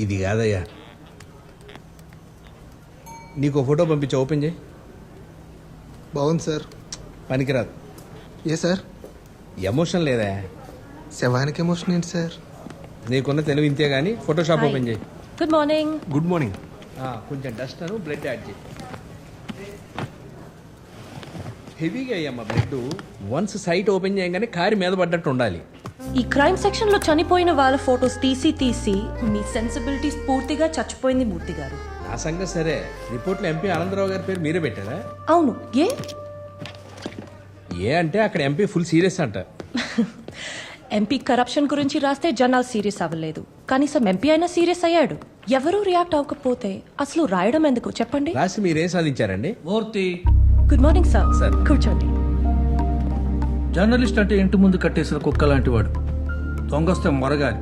ఇది కాదయ్యా. నీకు ఫోటో పంపించి ఓపెన్ చేయి. బాగుంది సార్. పనికిరాదు. ఏ సార్? ఎమోషన్ లేదా? శవానికి ఎమోషన్ ఏంటి సార్? నీకున్న తెలివి ఇంతే కానీ ఫోటోషాప్ ఓపెన్ చేయి. Good morning. Good morning. కొంచెం డస్ట్ అను బ్లడ్ యాడ్ చేయి. హెవీగా అయ్యమ్మా బ్లడ్. వన్స్ సైట్ ఓపెన్ చేయగానే కారి మీద పడ్డట్టు ఉండాలి. ఈ క్రైమ్ సెక్షన్ లో చనిపోయిన వాళ్ళ ఫోటోస్ తీసి మీ సెన్సిబిలిటీస్ పూర్తిగా చచ్చిపోయింది మూర్తి గారు. నా సంగతి సరే, రిపోర్ట్లో ఎంపీ ఆనందరావు గారి పేరు మీరే పెట్టారా? అవును. ఏ అంటే అక్కడ ఎంపీ ఫుల్ సీరియస్ అంట. ఎంపీ కరప్షన్ గురించి రాస్తే జనాలు సీరియస్ అవ్వలేదు, కనీసం ఎంపీ అయినా సీరియస్ అయ్యాడు. ఎవరూ రియాక్ట్ అవ్వకపోతే అసలు రాయడం ఎందుకు చెప్పండి? రాసి మీరేం సాధించారండి? మూర్తి, గుడ్ మార్నింగ్ సార్. సార్ కూర్చోండి. జర్నలిస్ట్ అంటే ఇంటి ముందు కట్టేసిన కుక్క లాంటి వాడు. దొంగస్తే మొరగాలి.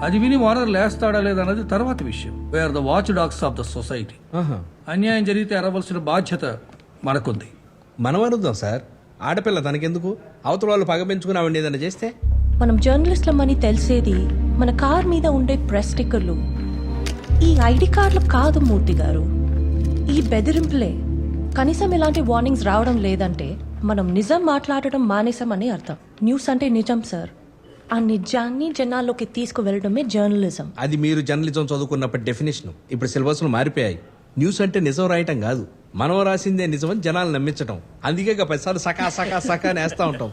అది విని ఓనర్ లేస్తాడా లేదన్నది తర్వాత విషయం. We're the watch dogs of the society. అన్యాయం జరిగితే ఎరవలసిన బాధ్యత మనకుంది. మనం అనుద్దాం సార్. ఆడపిల్ల తనకెందుకు? అవతల వాళ్ళు పగ పెంచుకుని ఆవిడ ఏదైనా చేస్తే? మనం జర్నలిస్ట్లమని తెలిసేది మన కార్ మీద ఉండే ప్రెస్ స్టిక్కర్లు, ఈ ఐడి కార్డులు కాదు మూర్తి గారు, ఈ బెదిరింపులే. కనీసం ఇలాంటి వార్నింగ్స్ రావడం లేదంటే మనం నిజం మాట్లాడటం మానేసామని అర్థం. న్యూస్ అంటే నిజం సార్. ఆ నిజాన్ని జనాల్లోకి తీసుకువెళ్ళడమే జర్నలిజం. అది మీరు జర్నలిజం చదువుకున్నప్పటి డెఫినేషన్. ఇప్పుడు సిలబస్లు మారిపోయాయి. న్యూస్ అంటే నిజం రాయటం కాదు, మనం రాసిందే నిజం అని జనాలు నమ్మించడం. అందుకే 10 సార్లు సకా సకా సకా అని వేస్తూ ఉంటాం.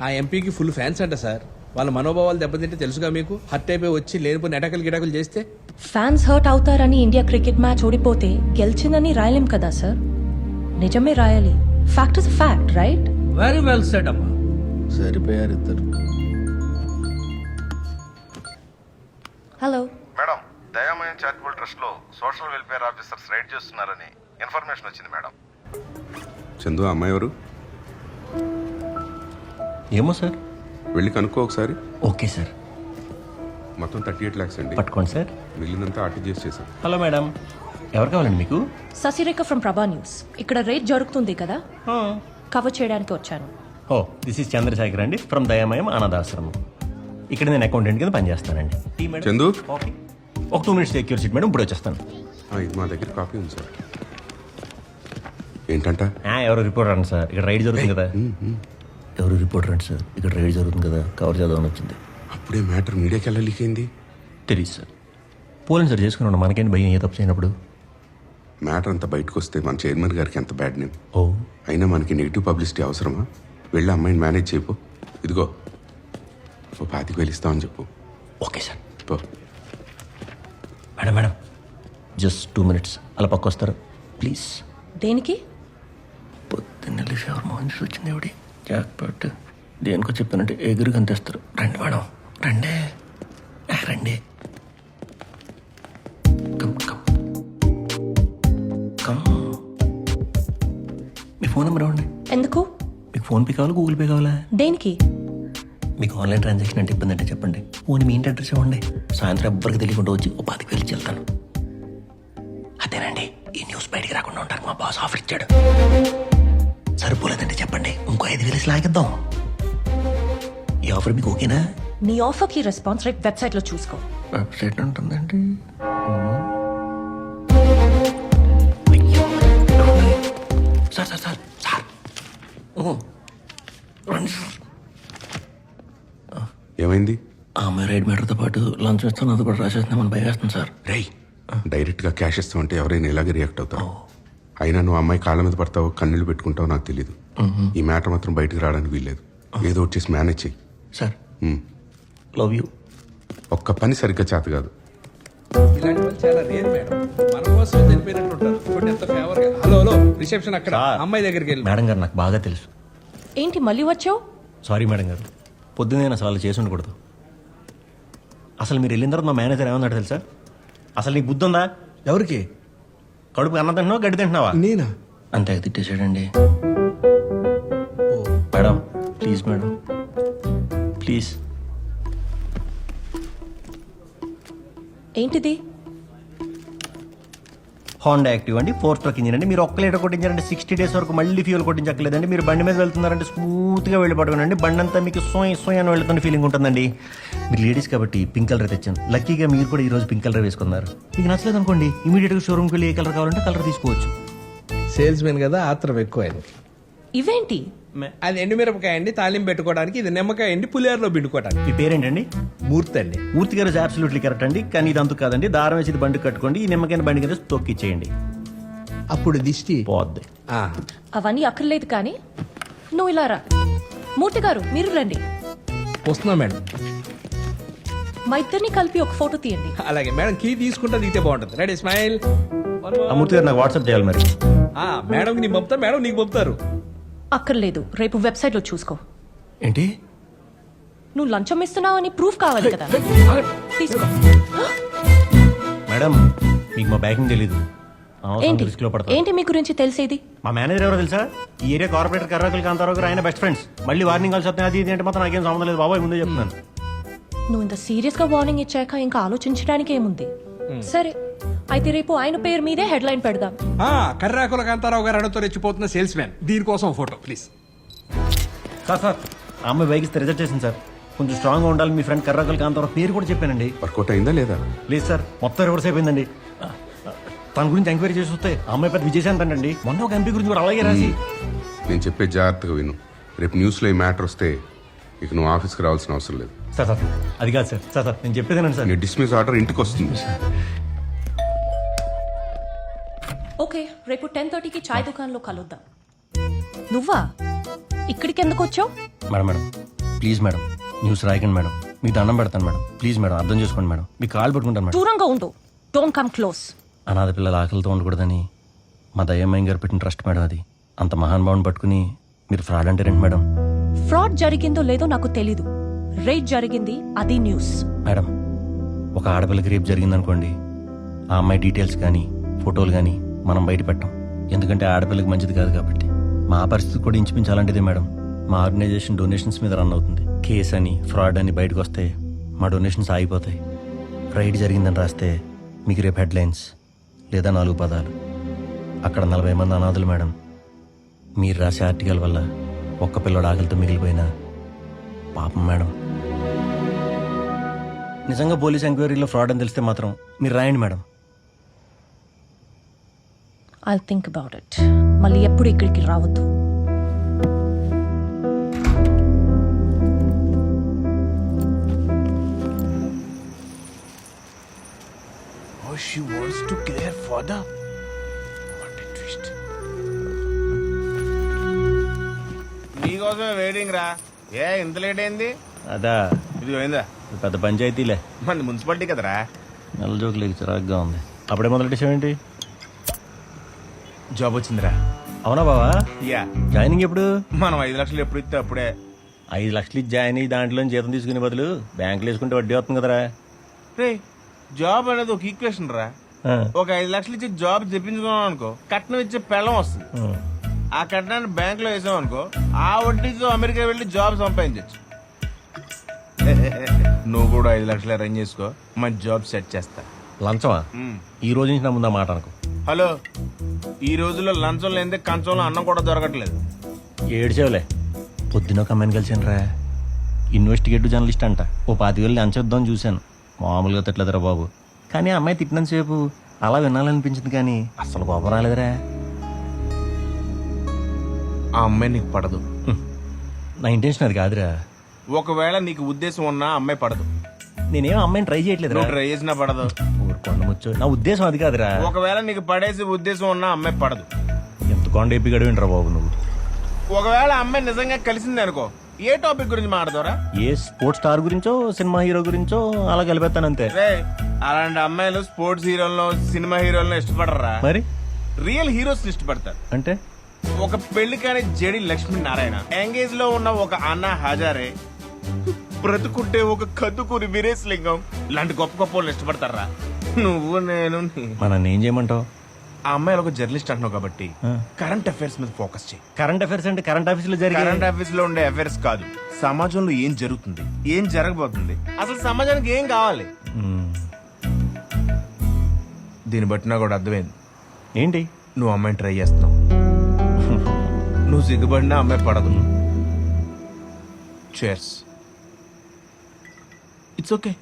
ఆ ఎంపీకి ఫుల్ ఫ్యాన్స్ అంట సార్. వాళ్ళ మనోభావాలు దెబ్బతింటే తెలుసుగా మీకు. హర్ట్ అయిపోయి వచ్చి లేనిపోయిన ఎటకలు గిటకలు చేస్తే ఫ్యాన్స్ హర్ట్ అవుతారని ఇండియా క్రికెట్ మ్యాచ్ ఓడిపోతే గెలిచిందని రాయలేం కదా సార్. నిజమే రాయాలి. Fact is fact, right? Very well said అమ్మా. సరిపోయారు ఇద్దరు. Hello madam, Dayamayam charitable trust లో సోషల్ వెల్ఫేర్ ఆఫీసర్స్ రైడ్ చేస్తున్నారని ఇన్ఫర్మేషన్ వచ్చింది మేడం. చందు, అమ్మాయి ఎవరు? ఏమో సార్. వెళ్ళి కనుక్కో ఒకసారి. Okay sir. మొత్తం 38 lakhs అండి. పట్టుకోండి సార్. మిగిలినంతా ఆర్టీజీఎస్ చేశాం. హలో మేడం, ఎవరు కావాలండి మీకు? ససిరేఖ ఫ్రమ్ ప్రభా న్యూస్. ఇక్కడ రేట్ జరుగుతుంది కదా, కవర్ చేయడానికి వచ్చాను. ఓ, దిస్ ఇస్ చంద్రశేఖర్ అండి ఫ్రమ్ దయామయం అనాథాశ్రమం. ఇక్కడ నేను అకౌంటెంట్ కింద పనిచేస్తానండి. Tea madam? చందు, కాఫీ? ఒక 2 minutes సెక్యూర్ సీట్ మేడం, ఇప్పుడు వచ్చేస్తాను. ఇది మా దగ్గర కాపీ ఉంది సార్. ఏంటంట? ఎవరు రిపోర్టర్ అండి సార్, ఇక్కడ రైడ్ జరుగుతుంది కదా. ఎవరు రిపోర్టర్ అండి సార్, ఇక్కడ రైడ్ జరుగుతుంది కదా, కవర్ చేద్దామని వచ్చింది. అప్పుడే మ్యాటర్ మీడియాకి ఎలా లీక్ అయింది? తెలియదు సార్. పోలీసు సార్ చేసుకున్నాడు, మనకేంటి భయం ఏ తప్పు చేయనప్పుడు. మ్యాటర్ అంతా బయటకు వస్తే మన చైర్మన్ గారికి ఎంత బ్యాడ్ నేమ్. ఓ, అయినా మనకి నెగిటివ్ పబ్లిసిటీ అవసరమా? వెళ్ళి అమ్మాయిని మేనేజ్ చేయపో. ఇదిగో 25,000 ఇస్తామని చెప్పు. Okay sir. పో. మేడం మేడం, జస్ట్ 2 minutes అలా పక్క వస్తారు ప్లీజ్. దేనికి? పొద్దున్న ఫేవర్ మోహన్ చూసి వచ్చింది ఎవడి జాక్ పట్టు. దేనికో చెప్పానంటే ఎగురు కనిపిస్తారు. రండి మేడం, రండి రండి. Come come come. మీ ఫోన్ నెంబర్ ఇవ్వండి. ఎందుకు? మీకు ఫోన్పే కావాలా, గూగుల్ పే కావాలా? దేనికి? మీకు ఆన్లైన్ ట్రాన్సాక్షన్ అంటే ఇబ్బంది అంటే చెప్పండి. ఫోన్ మీ ఇంటి అడ్రస్ ఇవ్వండి. సాయంత్రం ఎవ్వరికి తెలియకుండా వచ్చి 25,000 ఇచ్చి వెళ్తాను. అదేనండి, ఈ న్యూస్ బయటికి రాకుండా ఉంటారు. మా బాస్ ఆఫర్ ఇచ్చాడు. సరిపోలేదంటే చెప్పండి, ఇంకో 5,000 లాగిద్దాం. ఈ ఆఫర్ మీకు ఓకేనా? నీ ఆఫర్కి రెస్పాన్స్ రేట్ వెబ్సైట్ లో చూసుకో. వెబ్సైట్ ఉంటుందండి. సార్ సార్ సార్ సార్ రండి సార్. ఏమైంది? ఆ అమ్మాయి రైడ్ మీటర్తో పాటు లంచ్ ఇస్తాను, అది కూడా రాసేస్తున్నామని భయం వేస్తుంది సార్. రేయ్, డైరెక్ట్గా క్యాష్ ఇస్తామంటే ఎవరైనా ఇలాగే రియాక్ట్ అవుతావు. అయినా నువ్వు అమ్మాయి కాళ్ళ మీద పడతావు, కన్నీళ్ళు పెట్టుకుంటావు నాకు తెలియదు. ఈ మ్యాటర్ మాత్రం బయటకు రావడానికి వీల్లేదు. ఏదో వచ్చేసి మేనేజ్ చెయ్యి. Sir, love you. ఒక్క పని సరిగ్గా చేత కాదు. ఇలాంటి వాళ్ళు చాలా రేర్ మేడం. మన కోసం చనిపోయినట్టు ఉంటారు. చూడండి ఎంత ఫేవర్ గా. హలో హలో, రిసెప్షన్ అక్కడ. అమ్మాయి దగ్గరికి వెళ్ళి. మేడం గారు నాకు బాగా తెలుసు. ఏంటి మళ్ళీ వచ్చావు? సారీ మేడం గారు, పొద్దున్నే నేను అసలు చేసి ఉండకూడదు. అసలు మీరు వెళ్ళిన తర్వాత మా మేనేజర్ ఏమన్నాడు తెలుసా? అసలు నీకు బుద్ధి ఉందా? ఎవరికి? కడుపు అన్నం తింటున్నావా, గడ్డి తింటున్నావా? నేనా? అంతే తిట్టేసాడండి. Madam please, madam please. ఏంటిది? హోండా యాక్టివ్ అండి 4 స్ట్రోక్ ఇంజిన్ అండి. మీరు 1 లీటర్ కొట్టించారంటే 60 డేస్ వరకు మళ్ళీ ఫ్యూల్ కొట్టించక్కలేదండి. మీరు బండి మీద వెళ్తున్నారంటే స్మూత్గా వెళ్ళి పట్టుకోనండి. బండి అంతా మీకు సోయ్ అని వెళ్తున్న ఫీలింగ్ ఉంటుందండి. మీరు లేడీస్ కాబట్టి పింక్ కలర్ తెచ్చాను. లక్కీగా మీరు కూడా ఈ రోజు పింక్ కలర్ వేసుకున్నారు. మీకు నచ్చలేదు అనుకోండి ఇమీడియట్గా షోరూమ్కి వెళ్ళి ఏ కలర్ కావాలంటే కలర్ తీసుకోవచ్చు. సేల్స్ మెన్ కదా ఆత్రం ఎక్కువ ఆయన. ఇవేంటి? అది ఎండుమిరపకాయ అండి తాలింపు పెట్టుకోవడానికి, ఇది నిమ్మకాయ అండి పులిహోరలో పిండుకోవడానికి. మీ పేరేంటండి? మూర్తి అండి. మూర్తి గారు అబ్సల్యూట్లీ కరెక్ట్ అండి. కానీ ఇది అంతకు కాదండి. దారం వేసి ఇది బండి కట్టుకోండి. ఈ నిమ్మకాయ బండి కింద తొక్కిచ్చేయండి, అప్పుడు దిష్టి పోద్ది. ఆ, అవన్నీ అక్కర్లేదు కానీ నువ్వు ఇలా రా. మూర్తి గారు మీరు రండి. వస్తున్నా మేడం. మా ఇద్దరిని కలిపి ఒక ఫోటో తీయండి. అలాగే మేడం, కీ తీసుకుంటా దిగితే బాగుంటుంది. Ready smile. ఆ మూర్తి గారు నాకు వాట్సాప్ చేయాలి మరి. మేడంకి నీకు పంపుతా, మేడం నీకు పంపుతారు. అక్కర్లేదు, రేపు వెబ్సైట్లో చూసుకో. ఏంటి? నువ్వు లంచం ఇస్తున్నావు అని ప్రూఫ్ కావాలి కదా, తీసుకో. మేడం మీకు మా బ్యాకింగ్ తెలీదు. ఏంటి రిస్క్ లో పడతా. ఏంటి మీ గురించి తెలిసేది? మా మేనేజర్ ఎవరో తెలుసా? ఈ ఏరియా కార్పొరేటర్ కర్రాకులు కాంతారావు గారు ఆయన బెస్ట్ ఫ్రెండ్స్. మళ్ళీ వార్నింగ్ కాల్స్ వస్తాయి అది ఇది అంటే మాత్రం నాకేం సంబంధం లేదు బాబాయ్, ముందే చెప్తున్నాను. నువ్వు ఇంత సీరియస్ గా వార్నింగ్ ఇచ్చాక ఇంకా ఆలోచించడానికి ఏముంది? సరే అయితే రేపు ఆయన పేరు మీదే హెడ్లైన్ పెడదాం. కర్రాకుల కాంతారావు గారు అడతో రెచ్చిపోతున్న సేల్స్ మ్యాన్, దీనికోసం ఫోటో ప్లీజ్. సార్ ఆ అమ్మాయి బైక్ ఇస్తే రిజెక్ట్ చేసింది సార్. కొంచెం స్ట్రాంగ్ గా ఉండాలి. మీ ఫ్రెండ్ కర్రాకులు కాంతారావు పేరు కూడా చెప్పానండి. వర్కౌట్ అయిందా లేదా? లేదు సార్, మొత్తం రివర్స్ అయిపోయిందండి. తన గురించి ఎంక్వైరీ చేసి వస్తే ఆ అమ్మాయి పెద్ద విజయశాంత్ అండి. మొన్న ఒక ఎంపీ గురించి కూడా అలాగే రాసి. నేను చెప్పే జాగ్రత్తగా విను. రేపు న్యూస్లో ఈ మ్యాటర్ వస్తే ఇక నువ్వు ఆఫీస్కి రావాల్సిన అవసరం లేదు. సార్ అది కాదు సార్ నేను చెప్పేదేనండి సార్. నీ డిస్మిస్ ఆర్డర్ ఇంటికి వస్తుంది. ఓకే, రేపు 10:30కి చాయ్ దుకాణంలో కలుద్దాం. నువ్వా ఇక్కడికి ఎందుకు వచ్చావు? మేడం ప్లీజ్ మేడం న్యూస్ రాయకండి మేడం. మీకు దండం పెడతాను మేడం. ప్లీజ్ మేడం అర్థం చేసుకోండి మేడం. మీకు కాల్ పెట్టుకుంటాను మేడం. దూరంగా ఉండు, డోంట్ కమ్ క్లోజ్. అనాథ పిల్లల ఆకలితో ఉండకూడదని మా దయ్యమ్మాయి గారు పెట్టిన ట్రస్ట్ మేడం అది. అంత మహానుభావుని పట్టుకుని మీరు ఫ్రాడ్ అంటారేంటి మేడం? ఫ్రాడ్ జరిగిందో లేదో నాకు తెలీదు. రేట్ జరిగింది, అది న్యూస్. మేడం ఒక ఆడపిల్లకి రేపు జరిగిందనుకోండి, ఆ అమ్మాయి డీటెయిల్స్ కానీ ఫోటోలు కానీ మనం బయట పెట్టాం. ఎందుకంటే ఆడపిల్లకి మంచిది కాదు కాబట్టి. మా పరిస్థితి కూడా ఇంచుమించాలంటిదే మేడం. మా ఆర్గనైజేషన్ డొనేషన్స్ మీద రన్ అవుతుంది. కేస్ అని ఫ్రాడ్ అని బయటకు వస్తే మా డొనేషన్స్ ఆగిపోతాయి. రైడ్ జరిగిందని రాస్తే మీకు రేపు హెడ్లైన్స్ లేదా 4 పదాలు. అక్కడ 40 మంది అనాథులు మేడం. మీరు రాసే ఆర్టికల్ వల్ల ఒక్క పిల్లడు ఆకలితో మిగిలిపోయినా పాపం మేడం. నిజంగా పోలీస్ ఎంక్వైరీలో ఫ్రాడ్ అని తెలిస్తే మాత్రం మీరు రాయండి madam. I'll think about it. మళ్ళీ ఎప్పుడు ఇక్కడికి రావద్దు. She wants to kill her father. What a twist. నీకోసమే వెయిటింగ్ రా. ఇంత లేట్ అయింది? అదా ఇది పోయిందా? పెద్ద పంచాయతీలే. మన మున్సిపాలిటీ కదరా. నెల జోకులు చిరాగ్గా ఉంది. అప్పుడే మొదలెట్టేసావేంటి? జాబ్ వచ్చిందిరా. అవునా బావా? యా. జాయినింగ్ ఎప్పుడు? మనం 5 లక్షలు ఎప్పుడు ఇస్తే అప్పుడే. 5 లక్షలు ఇచ్చి జాయిన్ అయ్యి దాంట్లో జీతం తీసుకునే బదులు బ్యాంకులో వేసుకుంటే వడ్డీ వస్తుంది కదరా. రే జాబ్ అనేది ఒక ఈక్వేషన్ రా. ఆ, ఒక 5 లక్షలు ఇచ్చి జాబ్ చెప్పించుకున్నాం అనుకో, కట్నం ఇచ్చే పెళ్ళం వస్తుంది. ఆ. ఆ కట్నాన్ని బ్యాంక్ లో వేసాం అనుకో, ఆ వడ్డీతో అమెరికా వెళ్ళి జాబ్ సంపాదించచ్చు. నువ్వు కూడా 5 లక్షలు అరేంజ్ చేసుకో, మంచి జాబ్ సెట్ చేస్తా. లంచమా? ఈ రోజు నుంచి నా ముందు ఆ మాట అనుకో. హలో, ఈ రోజుల్లో లంచం లేదే కంచంలో అన్నం కూడా దొరకట్లేదు. ఏడ్చేవులే. పొద్దున ఒక అమ్మాయిని కలిసాను రా. ఇన్వెస్టిగేటివ్ జర్నలిస్ట్ అంట. ఓ 25,000 లంచేద్దామని చూశాను. మామూలుగా తిట్టలేదురా బాబు. కానీ ఆ అమ్మాయి తిట్టినంతసేపు అలా వినాలనిపించింది కానీ అసలు కోపం రాలేదురా. ఆ అమ్మాయి నీకు పడదు. నా ఇంటెన్షన్ అది కాదురా. ఒకవేళ నీకు ఉద్దేశం ఉన్నా ఆ అమ్మాయి పడదు. నేనేం అమ్మాయిని ట్రై చేయట్లేదు. నువ్వు ట్రై చేసినా పడదు. కొండముచ్చు. నా ఉద్దేశం అది కాదురా. ఒకవేళ నీకు పడేసి ఉద్దేశం ఉన్నా అమ్మాయి పడదు. ఎంత కొండ ఎప్పి గడివింటరా బాబు నువ్వు. ఒకవేళ అమ్మాయి నిజంగా కలిసింది అనుకో, ఏ టాపిక్ గురించి మాట్లాడతారా? ఏ స్పోర్ట్స్ స్టార్ గురించో సినిమా హీరో గురించో అలా కలిపేస్తాను అంతే. రే అలాంటి అమ్మాయిలు స్పోర్ట్స్ హీరోలను సినిమా హీరోలను ఇష్టపడరా. మరి రియల్ హీరోస్ ఇష్టపడతారు. అంటే ఒక పెళ్లి కాని జడి లక్ష్మీనారాయణ, ఎంగేజ్ లో ఉన్న ఒక అన్నా హజారే, బ్రతుకుంటే ఒక కదుకూరి వీరేశలింగం లాంటి గొప్ప గొప్ప వాళ్ళు ఇష్టపడతారా. నువ్వు నేను మన ఏం చేయమంటావు? ఆ అమ్మాయిలు ఒక జర్నలిస్ట్ అంటున్నావు కాబట్టి కరెంట్ అఫైర్స్ మీద ఫోకస్ చేయి. కరెంట్ అఫైర్స్ అంటే కరెంట్ ఆఫీస్ లో జరిగే కరెంట్ ఆఫీస్ లో ఉండే అఫైర్స్ కాదు, సమాజంలో ఏం జరుగుతుంది, ఏం జరగబోతుంది, అసలు సమాజానికి ఏం కావాలి. దీన్ని బట్టి నాకు కూడా అర్థమైంది, ఏంటి నువ్వు అమ్మాయిని ట్రై చేస్తున్నావు. నువ్వు సిగ్గుపడినా అమ్మాయి పడదు. చేర్స్. It's okay.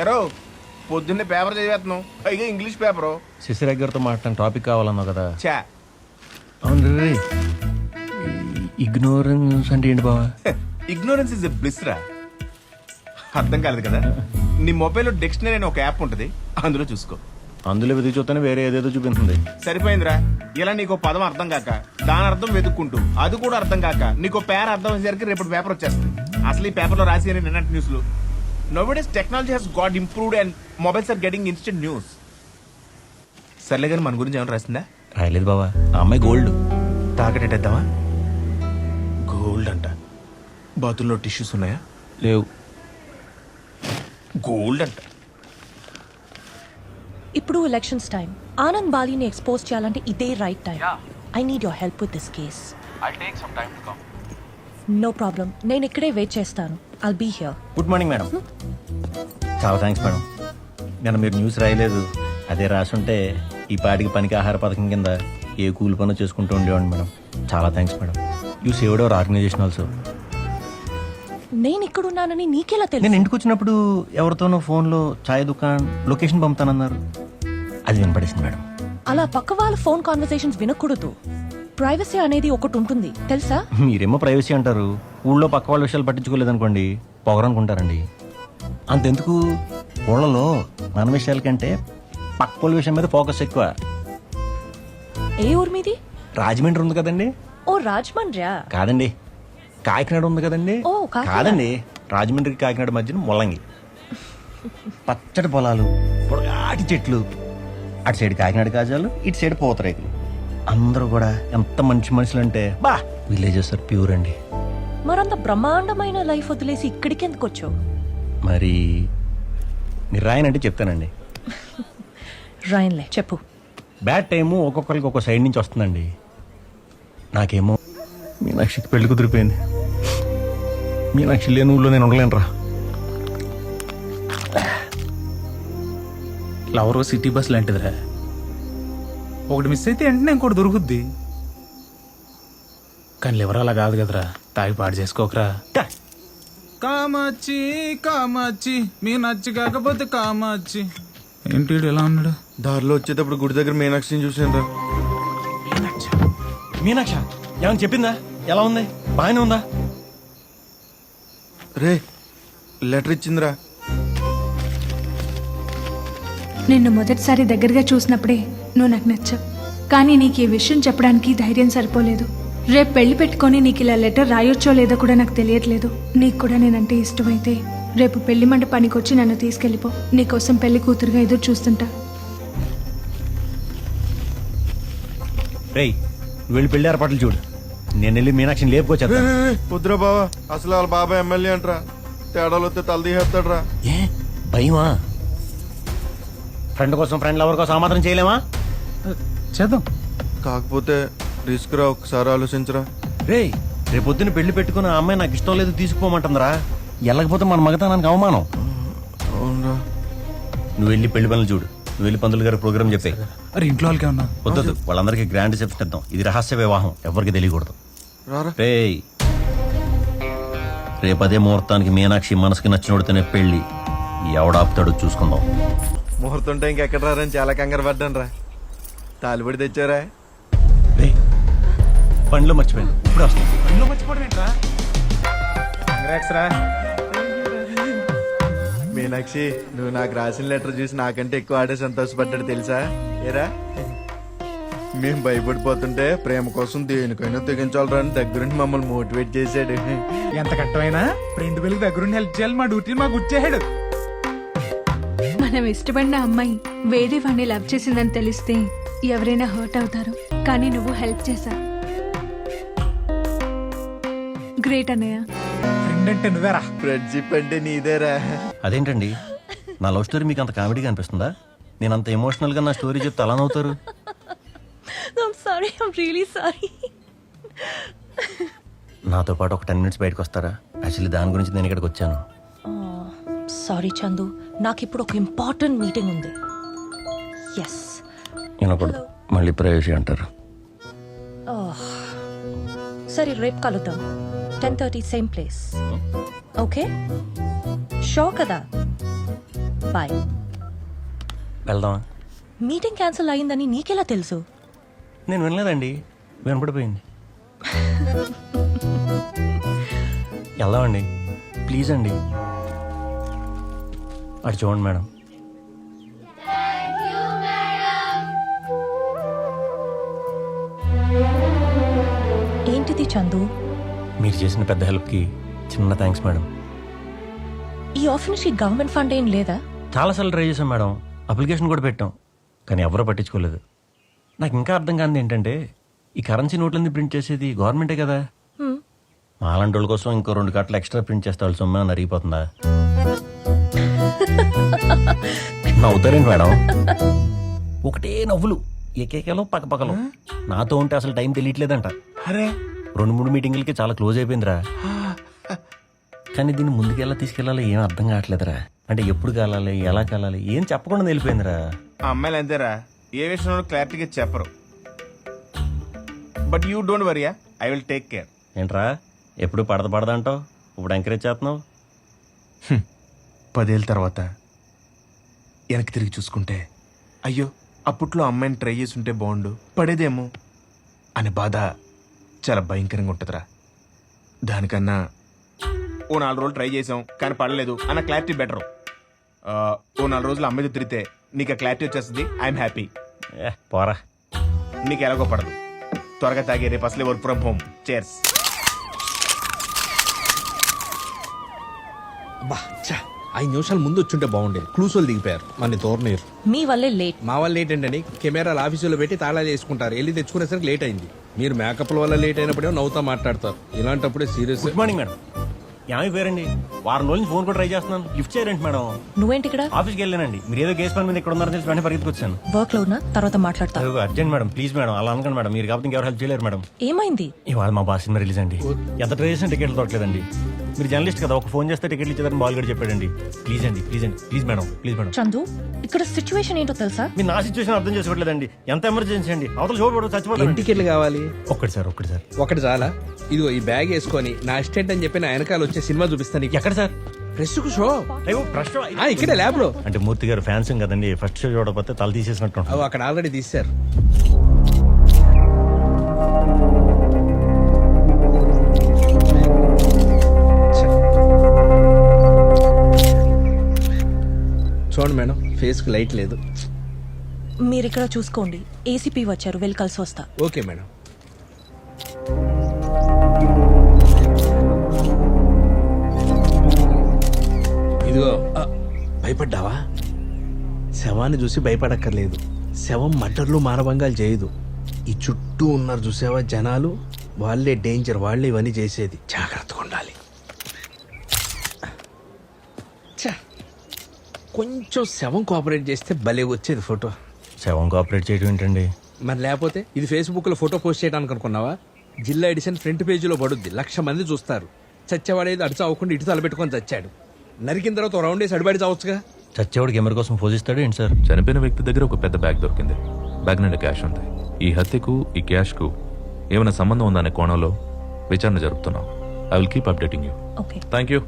ఎరో పొద్దున్నే పేపర్ చదివేస్తున్నావు, పైగా ఇంగ్లీష్ పేపరు. శశిరేఖ గారితో మాట్లాడిన టాపిక్ కావాలన్నావు కదా. చా అవును రే, ఇగ్నోరెన్స్ అంటే ఏంటి బావా? ఇగ్నోరెన్స్ ఇస్ ఎ బ్లిస్ రా. అర్థం కాలేదు కదా. నీ మొబైల్లో డిక్షనరీ అనే ఒక యాప్ ఉంటుంది, అందులో చూసుకో. అందులో వెతికి చూస్తేనే వేరే ఏదేదో చూపిస్తుంది. సరిపోయిందిరా. ఇలా నీకు పదం అర్థం కాక దాని అర్థం వెతుక్కుంటూ అది కూడా అర్థం కాక నీకు పేర అర్థం అయ్యేసరికి రేపు పేపర్ వచ్చేస్తుంది. అసలు ఈ పేపర్లో రాసి అని నిన్నటి న్యూస్లు. Nowadays technology has got improved and mobiles are getting instant news. సర్లే కానీ మన గురించి ఏమైనా రాసిందా? రాయలేదు బావా. ఆ అమ్మాయి గోల్డ్. తాకటేద్దామా? గోల్డ్ అంట. బాతుల్లో టిష్యూస్ ఉన్నాయా? లేవు. గోల్డ్ అంట. ఇప్పుడు ఎలక్షన్స్ టైం. ఆనంద్ బాలీని ఎక్స్పోజ్ చేయాలంటే ఇదే right time. I need your help with this case. No problem, నేను ఇక్కడే వెయిట్ చేస్తాను. I'll be here. Good morning madam. చాలా థ్యాంక్స్ మేడం. నేను మీరు న్యూస్ రాయలేదు, అదే రాసుంటే ఈ పాటికి పనికి ఆహార పథకం కింద ఏ కూలి పనులు చేసుకుంటూ ఉండేవాడిని మేడం. చాలా thanks madam. You saved our organisation also. నేను ఇక్కడ ఉన్నానని నీకెలా నేను తెలుసు? ఇంటికి వచ్చినప్పుడు ఎవరితోనో ఫోన్లో ఛాయ్ దుకాణం లొకేషన్ పంపుతానన్నారు. అది వినపడేసింది మేడం. అలా పక్క వాళ్ళ ఫోన్ కాన్వర్సేషన్స్ వినకూడదు. ప్రైవసీ అనేది ఒకటి ఉంటుంది తెలుసా? మీరేమో ప్రైవసీ అంటారు, ఊళ్ళో పక్క వాళ్ళ విషయాలు పట్టించుకోలేదనుకోండి పొగరనుకుంటారండి. అంతెందుకు, ఊళ్ళలో మన విషయాల కంటే పక్క వాళ్ళ విషయం మీద ఫోకస్ ఎక్కువ. ఏ ఊరు మీది? రాజమండ్రి ఉంది కదండి. ఓ రాజమండ్రియా? కాదండి, కాకినాడ ఉంది కదండి. ఓ, కాకినాడ. కాదండి, రాజమండ్రికి కాకినాడ మధ్యన ముల్లంగి. పచ్చడి పొలాలు, పొడగాటి చెట్లు. అటు సైడ్ కాకినాడ కాజాలు, ఇటు సైడ్ పూతరేకులు. అందరూ కూడా ఎంత మంచి మనుషులు అంటే బా, విలేజెస్ ఆర్ ప్యూర్ అండి. మరంత బ్రహ్మాండమైన లైఫ్ వదిలేసి ఇక్కడికి ఎందుకు వచ్చావు? మరి మీరు రాయనంటే చెప్తానండి. రాయన్లే, చెప్పు. బ్యాడ్ టైము ఒక్కొక్కరికి ఒక్కో సైడ్ నుంచి వస్తుందండి. నాకేమో మీనాక్షికి పెళ్లి కుదిరిపోయింది. మీనాక్షి లేని ఊళ్ళో నేను ఉండలేనురా. లవర్ సిటీ బస్ లాంటిదిరా. ఒకటి మిస్ అయితే వెంటనే ఇంకోటి దొరుకుద్ది. కానీ లివర్ అలా కాదు కదరా, తాగి పాడు చేసుకోకరా. కామాచి కామాచి మీ నచ్చి కాకపోతే కామాచి. ఏంటి వీడు ఎలా ఉన్నాడు? దారిలో వచ్చేటప్పుడు గుడి దగ్గర మీనాక్షిని చూసాను రా. మీనాక్ష ఏమని చెప్పిందా? ఎలా ఉంది? బాగానే ఉందా? రే లెటర్ ఇచ్చిందిరా. నిన్ను మొదటిసారి దగ్గరగా చూసినప్పుడే నువ్వు నాకు నచ్చావు. కానీ నీకు ఈ విషయం చెప్పడానికి ధైర్యం సరిపోలేదు. రేపు పెళ్లి పెట్టుకొని నీకు ఇలా లెటర్ రాయొచ్చో లేదో కూడా నాకు తెలియట్లేదు. నీకు కూడా నేనంటే ఇష్టమైతే రేపు పెళ్లి మండపానికి వచ్చి నన్ను తీసుకెళ్ళిపో. నీకోసం పెళ్లి కూతురుగా ఎదురు చూస్తుంటా. రేయ్, నువ్వు వెళ్ళి పెళ్లి ఏర్పాట్లు చూడు, నేను వెళ్ళి మీనాక్షిని లేపుకొచ్చేస్తా. వద్దురా బావా, అసలు వాళ్ళ బాబాయ్ ఎమ్మెల్యే అంటరా. తేడాలు వస్తే తలదీసేస్తాడు రా. ఏ భయమా? ఫ్రెండ్ కోసం ఫ్రెండ్ లవర్ కోసం ఆ మాత్రం చేయలేమా? చేద్దాం. కాకపోతే రిస్క్ రా, ఒకసారి ఆలోచించరా. రేయ్, రేపొద్దున పెళ్లి పెట్టుకుని ఆ అమ్మాయి నాకు ఇష్టం లేదు తీసుకుపోమంటుందిరా. వెళ్ళకపోతే మన మగతానికి అవమానం. అవునరా. నువ్వు వెళ్ళి పెళ్లి పనులు చూడు. నువ్వు వెళ్ళి పంతులు గారి ప్రోగ్రామ్ చెప్పే. అరే ఇంట్లో వాళ్ళకి ఉన్నా వద్దొద్దు, వాళ్ళందరికీ గ్రాండ్ రిసెప్షన్ ఇద్దాం. ఇది రహస్య వివాహం, ఎవరికి తెలియకూడదు. రారా. రేయ్, రేపు అదే ముహూర్తానికి మీనాక్షి మనసుకి నచ్చినోడితేనే పెళ్లి. ఎవడాపుతాడో చూసుకుందాం. ముహూర్తం టైంకి ఎక్కడ రారని చాలా కంగారు పడ్డాను రా. తాలిపడి తెచ్చారా? రేయ్, బండిలో మర్చిపోయాను, ఇప్పుడు వస్తాను. ఇంట్లో మర్చిపోవడం ఏంట్రా? కంగ్రాట్స్ రా. మీనాక్షి, నువ్వు నాకు రాసిన లెటర్ చూసి నాకంటే ఎక్కువ ఆడే సంతోషపడ్డాడు తెలుసా? ఏరా, మేము భయపడిపోతుంటే ప్రేమ కోసం దేనికైనా తెగించాలరా అని దగ్గరుండి మమ్మల్ని మోటివేట్ చేశాడు. ఎంత కట్టమైనా ఫ్రెండ్ పెళ్లికి దగ్గరుండి హెల్ప్ చేయాలి. మా డ్యూటీని మాకు గుర్చేసాడు. మనం ఇష్టపడిన అమ్మాయి వేరే వాడిని లవ్ చేసిందని తెలిస్తే ఎవరైనా హర్ట్ అవుతారు. కానీ నువ్వు హెల్ప్ చేశా. గ్రేట్ అన్నయ్య. ఫ్రెండ్ అంటే నువ్వేరా. ఫ్రెండ్షిప్ అంటే నీదేరా. అదేంటండి, నా లవ్ స్టోరీ మీకు అంత కామెడీగా అనిపిస్తుందా? నేను అంత ఎమోషనల్గా నా స్టోరీ చెప్తే అలా నవ్వుతారు. I'm sorry. I'm really sorry. నాతో పాటు ఒక 10 minutes బయటకు వస్తారా? యాక్చువల్లీ దాని గురించి నేను ఇక్కడికి వచ్చాను. సారీ చందు, నాకు ఇప్పుడు ఒక ఇంపార్టెంట్ మీటింగ్ ఉంది. ఎస్. వినకూడదు, మళ్ళీ ప్రైవసీ అంటారు. సరే, రేపు కలుద్దాం. 10:30 సేమ్ ప్లేస్. ఓకే, షో కదా. బాయ్. వెళ్దామా? మీటింగ్ క్యాన్సిల్ అయిందని నీకెలా తెలుసు? నేను వినలేదండి, వినపడిపోయింది. వెళ్దామండి, ప్లీజ్ అండి. అటు చూడండి మేడం. ఏంటిది చందు? మీరు చేసిన పెద్ద హెల్ప్కి చిన్న థ్యాంక్స్ మేడం. ఈ ఆఫర్ నుంచి గవర్నమెంట్ ఫండ్ ఏం లేదా? చాలాసార్లు ట్రై చేశాం మేడం, అప్లికేషన్ కూడా పెట్టాం, కానీ ఎవరూ పట్టించుకోలేదు. నాకు ఇంకా అర్థం కానిది ఏంటంటే, ఈ కరెన్సీ నోట్లన్నీ ప్రింట్ చేసేది గవర్నమెంటే కదా. మాలాంటి వాళ్ళ కోసం ఇంకో 2 కట్టలు ఎక్స్ట్రా ప్రింట్ చేస్తే వాళ్ళ సొమ్మే అరిగిపోతుందా? నవ్వుతారేంటి మేడం? ఒకటే నవ్వులు, ఏకేకలో పక్కపక్కలు. నాతో ఉంటే అసలు టైం తెలియట్లేదంట. అరే 2-3 మీటింగులకి చాలా క్లోజ్ అయిపోయిందిరా. కానీ దీన్ని ముందుకెలా తీసుకెళ్ళాలో ఏం అర్థం కావట్లేదురా. అంటే ఎప్పుడు కాలాలి, ఎలా కాలాలి, ఏం చెప్పకుండా వెళ్ళిపోయిందిరా. ఆ అమ్మాయిలు అంతేరా, ఏ విషయంలో క్లారిటీగా చెప్పరు. But you don't worry, I will take care. ఏంట్రా ఎప్పుడు పడదంటావు, ఇప్పుడు ఎంకరేజ్ చేస్తున్నావు? 10 ఏళ్ళ తర్వాత వెనక్కి తిరిగి చూసుకుంటే, అయ్యో అప్పట్లో అమ్మాయిని ట్రై చేసి ఉంటే బాగుండు, పడేదేమో అనే బాధ చాలా భయంకరంగా ఉంటుందిరా. దానికన్నా ఓ 4 రోజులు ట్రై చేసాం కానీ పడలేదు అన్న క్లారిటీ బెటర్. ఓ 4 రోజులు అమ్మాయితో తిరిగితే నీకు ఆ క్లారిటీ వచ్చేస్తుంది. I'm happy. పోరా, నీకు ఎలాగో పడదు. త్వరగా తాగే, రేపు అసలే వర్క్ ఫ్రమ్ హోమ్. చేర్స్. బా చా, 5 నిమిషాలు ముందు వచ్చుంటే బాగుండేది. క్లూసోలు దిగిపోయారు, మన తోరనీరు. మీ వల్లే లేట్. మా వాళ్ళు లేట్ ఏంటండి, కెమెరాలు ఆఫీసులో పెట్టి తాళాలు వేసుకుంటారు, వెళ్ళి తెచ్చుకునేసరికి లేట్ అయింది. మీరు మేకప్ల వల్ల లేట్ అయినప్పుడే నవ్వుతా మాట్లాడతారు, ఇలాంటప్పుడే సీరియస్. Good morning madam. ఏమై పేరండి? వారం రోజుల నుంచి ఫోన్ కూడా ట్రై చేస్తున్నాను, లిఫ్ట్ చేయరండి మేడం. నువ్వేంటి ఇక్కడ? ఆఫీస్కి వెళ్ళానండి, మీరు ఏదో కేసు పని మీద ఇక్కడ ఉన్నారని తెలిసి వెంటనే పరిగెత్తుకొచ్చాను. వర్క్ లో ఉన్నా, తర్వాత మాట్లాడతా. అర్జెంట్ మేడం, ప్లీజ్ మేడం, అలా అనకండి మేడం. మీరు కాబట్టి ఇంకెవరు హెల్ప్ చేయలేరు మేడం. ఏమైంది? ఇవాళ మా బాస్ సినిమా రిలీజ్ అండి. ఎంత ట్రై చేసిన టికెట్లు దొరకలేదండి. మీరు జర్నలిస్ట్ కదా, ఒక ఫోన్ చేస్తే టికెట్లు ఇచ్చేదని బాల్ కూడా చెప్పాడండి. ప్లీజ్ అండి, ప్లీజ్ అండి, please madam, please madam. Chandu, ఇక్కడ సిచ్యువేషన్ ఏంటో తెలుసా? మీరు నా సిచ్యువేషన్ అర్థం చేసుకోవట్లేదండి. ఎంత ఎమర్జెన్సీ అండి, అవతల చూడబడు చచ్చిపోతాను. ఎన్ని టికెట్లు కావాలి? ఒక్కటి సార్. ఒకటి చాలా. ఇదిగో ఈ బ్యాగ్ వేసుకొని నా అసిస్టెంట్ అని చెప్పి నా వెనకాల వచ్చే సినిమా చూపిస్తాను. ఎక్కడ సార్? ప్రెస్ కు షో. అయ్యో ప్రెస్ షో? ఇక్కడే ల్యాబ్ లో. అంటే మూర్తి గారు ఫ్యాన్స్ కదండి, ఫస్ట్ షో చూడకపోతే తల తీసేసినట్టు. అక్కడ ఆల్రెడీ తీశారు. చూడండి మేడం, ఫేస్ కు లైట్ లేదు. మీరు ఇక్కడ చూసుకోండి, ఏసీపీ వచ్చారు, వెళ్ళి కలిసి వస్తా. Okay madam. ఇదిగో, భయపడ్డావా? శవాన్ని చూసి భయపడక్కర్లేదు. శవం మర్డర్లు మానభంగాలు చేయదు. ఈ చుట్టూ ఉన్నారు చూసావా జనాలు, వాళ్ళే డేంజర్, వాళ్ళే ఇవన్నీ చేసేది. జాగ్రత్తగా ఉండాలి. ఛ, కొంచెం శవం కోఆపరేట్ చేస్తే భలే వచ్చేది ఫోటో. శవం కోఆపరేట్ చేయడం ఏంటండి? మరి లేకపోతే ఇది ఫేస్బుక్ లో ఫోటో పోస్ట్ చేయడానికి అనుకున్నావా? జిల్లా ఎడిషన్ ఫ్రంట్ పేజీలో పడుద్ది, 1,00,000 మంది చూస్తారు. చచ్చేవాడేది అడిచి అవ్వకుండా ఇటు తలపెట్టుకొని చచ్చాడు. నరికిన తర్వాత రౌండ్ వేసి అడిబడి చావచ్చుగా. చచ్చేవాడికి ఎవరి కోసం పోజిస్తాడు ఏంటి సార్? చనిపోయిన వ్యక్తి దగ్గర ఒక పెద్ద బ్యాగ్ దొరికింది. బ్యాగ్ నిండా క్యాష్ ఉంది. ఈ హత్యకు ఈ క్యాష్ కు ఏమైనా సంబంధం ఉందనే కోణంలో విచారణ జరుపుతున్నాం. I will keep updating you. Okay, thank you.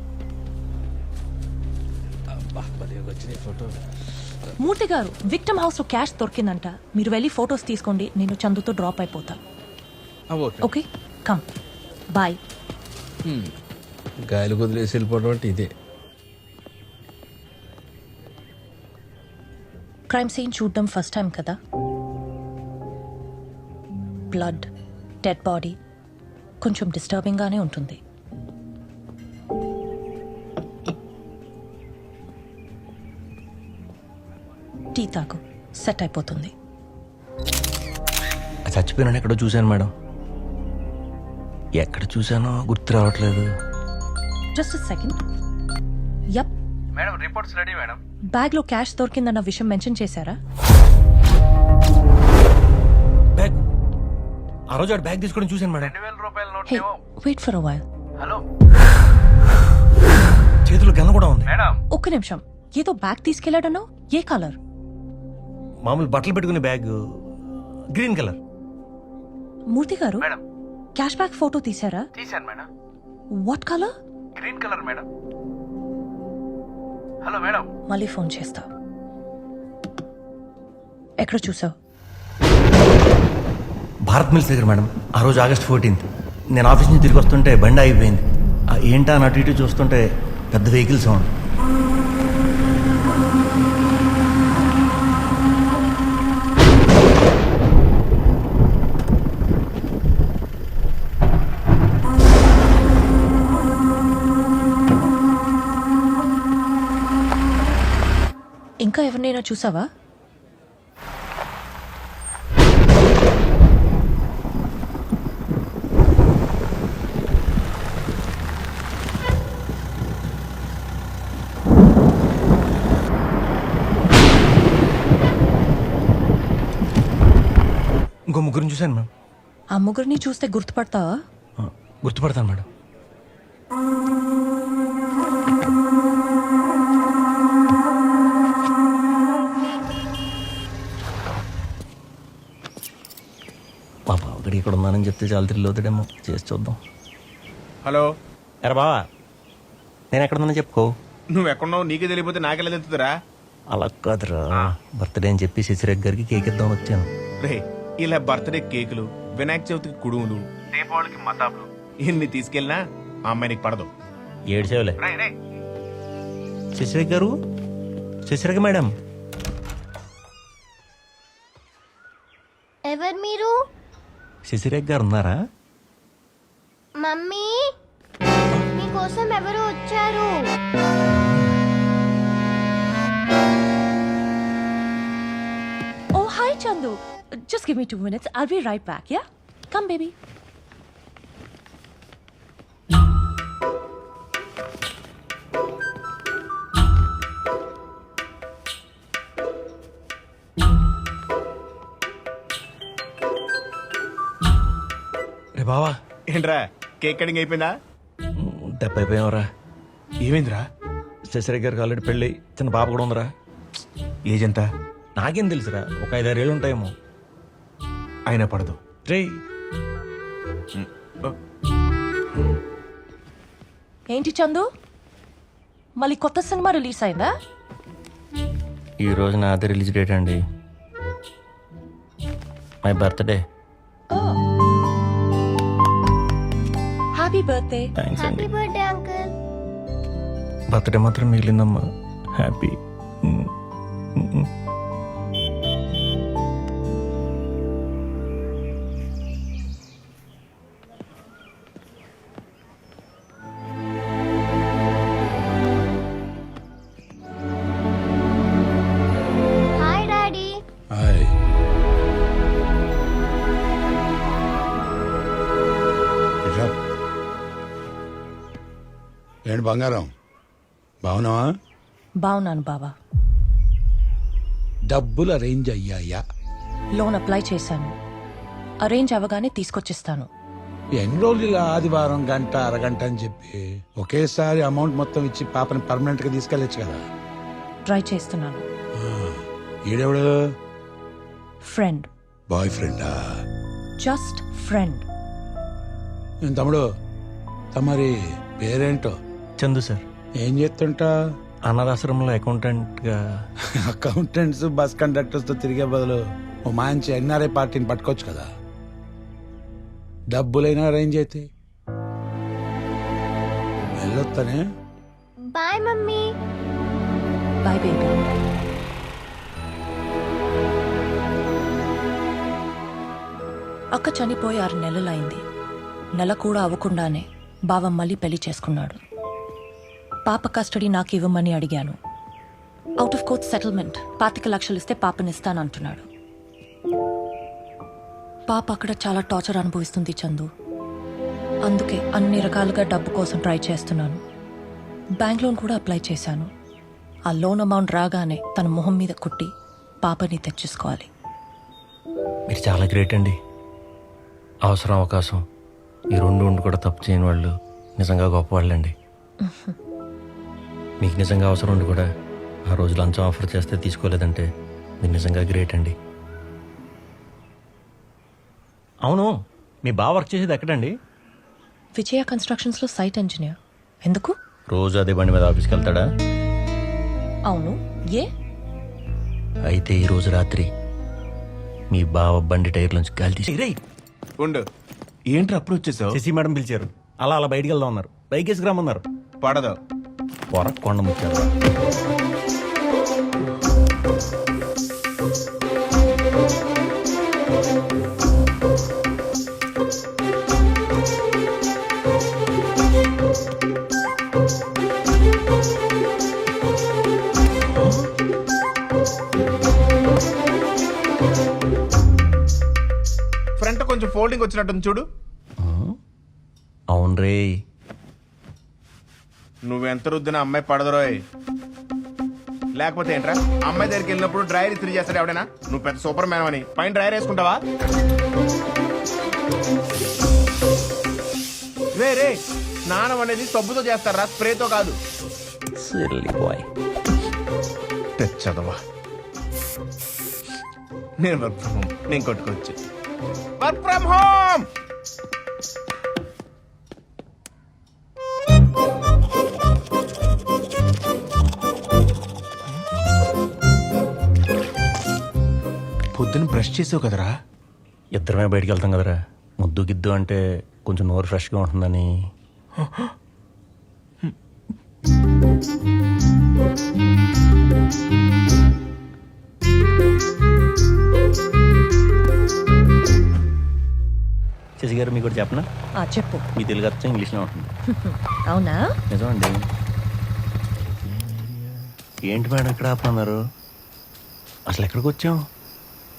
Murthy గారు, విక్టమ్ హౌస్ లో క్యాష్ దొరికిందంట. మీరు వెళ్ళి ఫొటోస్ తీసుకోండి, నేను చందుతో డ్రాప్ అయిపోతా. Okay, come. బాయ్. గాలి కుదిలేసి వెళ్ళిపోవడం అంటే ఇదే. క్రైమ్ సీన్ చూడడం ఫస్ట్ టైం కదా. బ్లడ్, డెడ్ బాడీ, కొంచెం డిస్టర్బింగ్ గానే ఉంటుంది. టీ తాగు, సెట్ అయిపోతుంది. చచ్చిపోయినా ఎక్కడో చూశాను మేడం. ఎక్కడ చూశానో గుర్తు రావట్లేదు. Just second. Yup madam, reports ready madam. Bag లో క్యాష్ దొరికిందన్న విషయం మెన్షన్ చేశారా? బ్యాగ్ ఆ రోజు ఆడు బ్యాగ్ తీసుకోవడం చూశాను madam. Hey wait for a while. చేతిలో గన్న కూడా ఉంది. ఒక్క నిమిషం, ఏదో బ్యాగ్ తీసుకెళ్లాడన్నావు, ఏ కలర్? మామూలు బట్టలు పెట్టుకునే బ్యాగ్, గ్రీన్ కలర్. మూర్తి గారు క్యాష్ బ్యాక్ ఫోటో తీసారా? తీశాను madam. What colour? Green colour madam. Hello madam. మళ్ళీ ఫోన్ చేస్తా. ఎక్కడ చూసావు? భారత్ మిల్స్ దగ్గర మేడం. ఆ రోజు August 14th నేను ఆఫీస్ నుంచి తిరిగి వస్తుంటే బండి అయిపోయింది. ఏంటా అని అటు ఇటు చూస్తుంటే పెద్ద వెహికల్ సౌండ్. ఇంకా ఎవరినైనా చూసావా? ఇంకో ముగ్గురిని చూశాను మేడం. ఆ ముగ్గురిని చూస్తే గుర్తుపడతావా? గుర్తుపడతాను మేడం. మా బావగడి ఇక్కడ ఉన్నానని చెప్తే చాలా థ్రిల్ అవుతాడేమో. చేసి చూద్దాం. హలో. ఎరా బావా, నేను ఎక్కడ ఉన్నా చెప్పుకో. నువ్వు ఎక్కడున్నావు నీకే తెలియపోతే నాకెలా తెలుస్తుందిరా? అలా కాదురా, బర్త్డే అని చెప్పి శశిరేఖ్ గారికి కేక్ ఇద్దామని వచ్చాను. రే, ఇలా బర్త్డే కేకులు, వినాయక చవితికి కుడుములు, దీపావళికి మతాబులు ఇన్ని తీసుకెళ్ళినా ఆ అమ్మాయి నీకు పడదు. ఏడ్చేవలే. శశిరేఖ్ గారు, శశిరేఖ మేడం. ఎవరు మీరు? శశిరేఖ గారు ఉన్నారా? మమ్మీ, మీకోసం ఎవరు వచ్చారు? Oh, hi, Chandu. Just give me 2 minutes. I'll be right back, yeah? Come, baby. రే బావా. ఏంట్రా, కేక్ కటింగ్ అయిపోయిందా? దెబ్బ అయిపోయావరా. ఏమైందిరా? శశిరేఖ గారికి ఆల్రెడీ పెళ్ళి, చిన్న పాప కూడా ఉందిరా. ఏజ్ ఎంత? నాకేం తెలుసురా, ఒక 5-6 ఏళ్ళు ఉంటాయేమో. అయినా పడదు. రే, ఏంటి చందు, మళ్ళీ కొత్త సినిమా రిలీజ్ అయిందా? ఈ రోజు నా అదే రిలీజ్ డేట్ అండి. My birthday. Happy birthday. Thanks అండి. Happy birthday uncle. బర్త్డే మాత్రం మిగిలిందమ్మా. హ్యాపీ. Hi daddy. ఏంటి బంగారం, బాగున్నావా? బాగున్నాను బావా. డబ్బులు అరేంజ్ అయ్యాయా? లోన్ అప్లై చేశాను. అరేంజ్ అవ్వగానే తీసుకొచ్చిస్తాను. ఎన్ని రోజులు ఇలా ఆదివారం గంట అరగంట అని చెప్పి ఒకేసారి అమౌంట్ మొత్తం ఇచ్చి పాపని పర్మనెంట్ గా తీసుకెళ్ళచ్చు కదా? ట్రై చేస్తున్నాను. ఈడెవడు? ఫ్రెండ్. బాయ్ ఫ్రెండా? Just friend. నేను తమ్ముడు, తమరి పేరేంటో? చందు సార్. ఏం చేస్తుంటా? అనాథాశ్రమంలో అకౌంటెంట్గా. అకౌంటెంట్స్ బస్ కండక్టర్స్ తో తిరిగే బదులు ఓ మంచి ఎన్ఆర్ఐ పార్టీని పట్టుకోవచ్చు కదా. డబ్బులైనా అరేంజ్ అయితే వెళ్ళొస్తానే. Bye mummy. Bye baby. అక్క చనిపోయి 6 నెలలైంది. నెల కూడా అవ్వకుండానే బావ మళ్ళీ పెళ్లి చేసుకున్నాడు. పాప కస్టడీ నాకు ఇవ్వమని అడిగాను. అవుట్ ఆఫ్ కోర్ట్ సెటిల్మెంట్ 25 లక్షలు ఇస్తే పాపనిస్తానంటున్నాడు. పాప అక్కడ చాలా టార్చర్ అనుభవిస్తుంది చందు. అందుకే అన్ని రకాలుగా డబ్బు కోసం ట్రై చేస్తున్నాను. బ్యాంక్ లోన్ కూడా అప్లై చేశాను. ఆ లోన్ అమౌంట్ రాగానే తన మొహం మీద కుట్టి పాపని తెచ్చేసుకోవాలి. మీరు చాలా గ్రేట్ అండి. అవసరం అవకాశం ఈ రెండు ఉండి కూడా తప్పు చేయని వాళ్ళు నిజంగా గొప్పవాళ్ళండి. మీకు నిజంగా అవసరం ఉండి కూడా ఆ రోజు లంచం ఆఫర్ చేస్తే తీసుకోలేదంటే మీరు నిజంగా గ్రేట్ అండి. అవును, మీ బావ వర్క్ చేసేది ఎక్కడండి? విజయ కన్స్ట్రక్షన్స్లో సైట్ ఇంజనీర్. ఎందుకు? రోజు అదే బండి మీద ఆఫీస్కి వెళ్తాడా? అవును. ఏ? అయితే ఈ రోజు రాత్రి మీ బావ బండి టైర్లోంచి గాలి తీసి రేయ్ ఉండు. ఏంట్రా అప్పుడు వచ్చేసావు? శశి మేడం పిలిచారు. అలా అలా బయటికి వెళ్దాం అన్నారు. బైక్ వేసుకురామన్నారు. పడదు. కొండ ముచ్చారు. ఫ్రంట్ కొంచెం ఫోల్డింగ్ వచ్చినట్టుంది చూడు. అవును రే. నువ్వెంత రుద్దిన అమ్మాయి పడదురోయ్. లేకపోతే ఏంట్రా, అమ్మాయి దగ్గరికి వెళ్ళినప్పుడు డ్రైర్ ఇస్త్రీ చేస్తాడు ఎవడైనా? నువ్వు పెద్ద సూపర్ మ్యాన్ అని పైన డ్రైర్ వేసుకుంటావా? రే రే, స్నానం అనేది సబ్బుతో చేస్తారా, స్ప్రేతో కాదు. తెచ్చదవా. నేను వర్క్ ఫ్రమ్ హోమ్, నేను కొట్టుకోవచ్చు. Work from home. పొద్దున్న బ్రష్ చేసావు కదరా? ఇద్దరమే బయటికి వెళ్తాం కదరా, ముద్దు గిద్దు అంటే కొంచెం నోరు ఫ్రెష్గా ఉంటుందని. శశి గారు మీకు కూడా చెప్పనా? చెప్పు. మీ తెలుగు అర్థం ఇంగ్లీష్లో ఉంటుంది. అవునా? నిజం అండి. ఏంటి మేడం ఇక్కడ ఆపన్నారు? అసలు ఎక్కడికి వచ్చాం?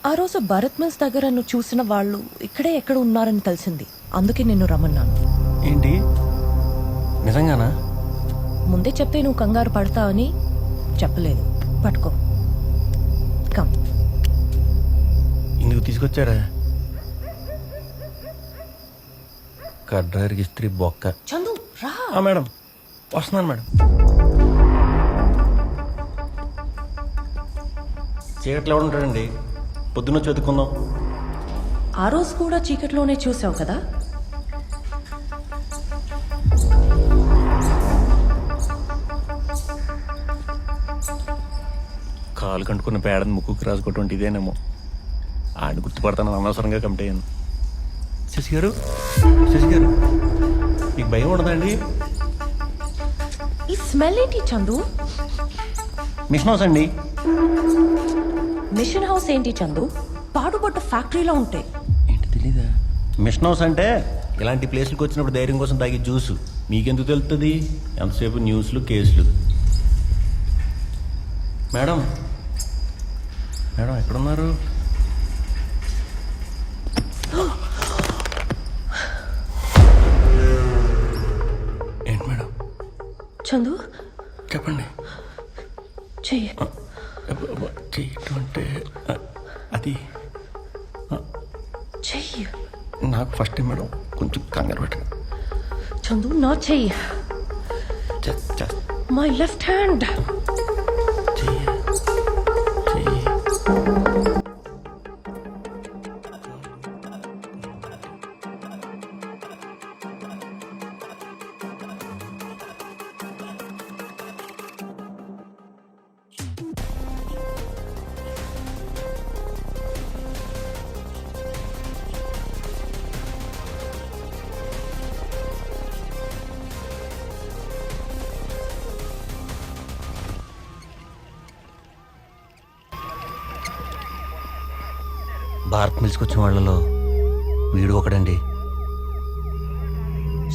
ఆ రోజు భరత్ మిల్స్ దగ్గర నువ్వు చూసిన వాళ్ళు ఇక్కడే ఎక్కడ ఉన్నారని తెలిసింది. అందుకే నిన్ను రమ్మన్నాను. ఏంటి నిజంగానా? ముందే చెప్తే నువ్వు కంగారు పడతావని చెప్పలేదు. పట్టుకో. కమ్. ఇందుకు తీసుకొచ్చారా? కడ్రాయికి ఇస్త్రీ బొక్క. చందు రా. మేడం వస్తున్నాను మేడం. చీకట్లో ఎవడు ఉంటాడండి? పొద్దున్న చదువుకుందాం. ఆ రోజు కూడా చీకట్లోనే చూసావు కదా. కాలు కంటుకున్న పేడని ముక్కుకి రాసుకోవటం ఇదేనేమో. ఆడిని గుర్తుపడతాను అనవసరంగా కమిట్ అయ్యాను. శశి గారు, శశి గారు మీకు భయం ఉండదా అండి? ఈ స్మెల్ ఏంటి చందు? మిషన్ హౌస్ అండి. మిషన్ హౌస్ ఏంటి చందు? పాడుపడ్డ ఫ్యాక్టరీలో ఉంటాయి. ఏంటి తెలీదా? మిషన్ హౌస్ అంటే ఇలాంటి ప్లేస్లకు వచ్చినప్పుడు ధైర్యం కోసం తాగే జ్యూసు. మీకెందుకు తెలుస్తుంది? ఎంతసేపు న్యూస్లు, కేసులు. మేడం, మేడం ఎక్కడున్నారు? ఏంటి మేడం? చందు చెప్పండి. చెయ్యి. చేయటం అంటే అది చెయ్యి. నాకు ఫస్ట్ టైం మేడం, కొంచెం కంగారు పెట్టండి. చందు నా చెయ్యి. My left hand. భారత్ మిల్స్కి వచ్చిన వాళ్ళలో వీడు ఒకడండి.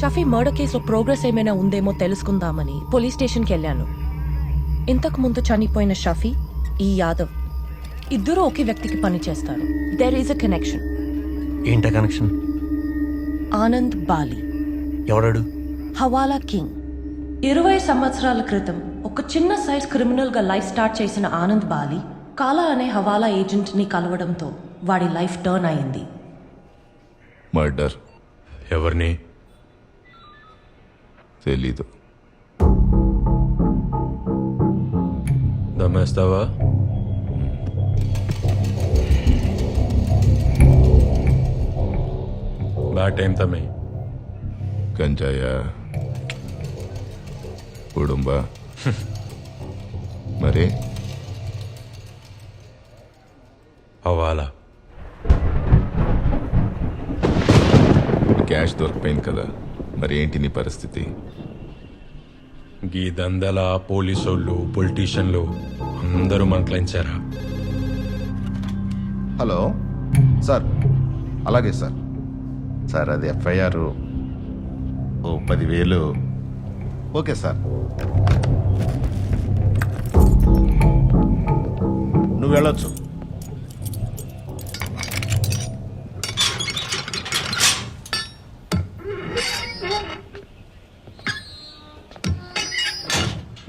షఫీ మర్డర్ కేసులో ప్రోగ్రెస్ ఏమైనా ఉందేమో తెలుసుకుందామని పోలీస్ స్టేషన్కి వెళ్ళాను. ఇంతకు ముందు చనిపోయిన షఫీ, ఈ యాదవ్ ఇద్దరూ ఒకే వ్యక్తికి పనిచేస్తారు. There is a connection. ఏంటా కనెక్షన్? ఆనంద్ బాలి. ఎవడాడు? హవాలా కింగ్. 20 సంవత్సరాల క్రితం ఒక చిన్న సైజ్ క్రిమినల్ గా లైఫ్ స్టార్ట్ చేసిన ఆనంద్ బాలి కాలా అనే హవాలా ఏజెంట్ ని కలవడంతో వాడి లైఫ్ టర్న్ అయింది. మర్డర్ ఎవరిని తెలీదు. దమ్మేస్తావా? బ్యాట్ ఏం తమ్మి? గంజాయా కుడుంబ మరి హవాలా. క్యాష్ దొరికిపోయింది కదా, మరి ఏంటి నీ పరిస్థితి? గీ దందల పోలీసోళ్ళు పొలిటీషియన్లు అందరూ మన క్లయించారా? హలో సార్, అలాగే సార్. సార్ అది ఎఫ్ఐఆర్ 10,000. ఓకే సార్, నువ్వు వెళ్ళొచ్చు.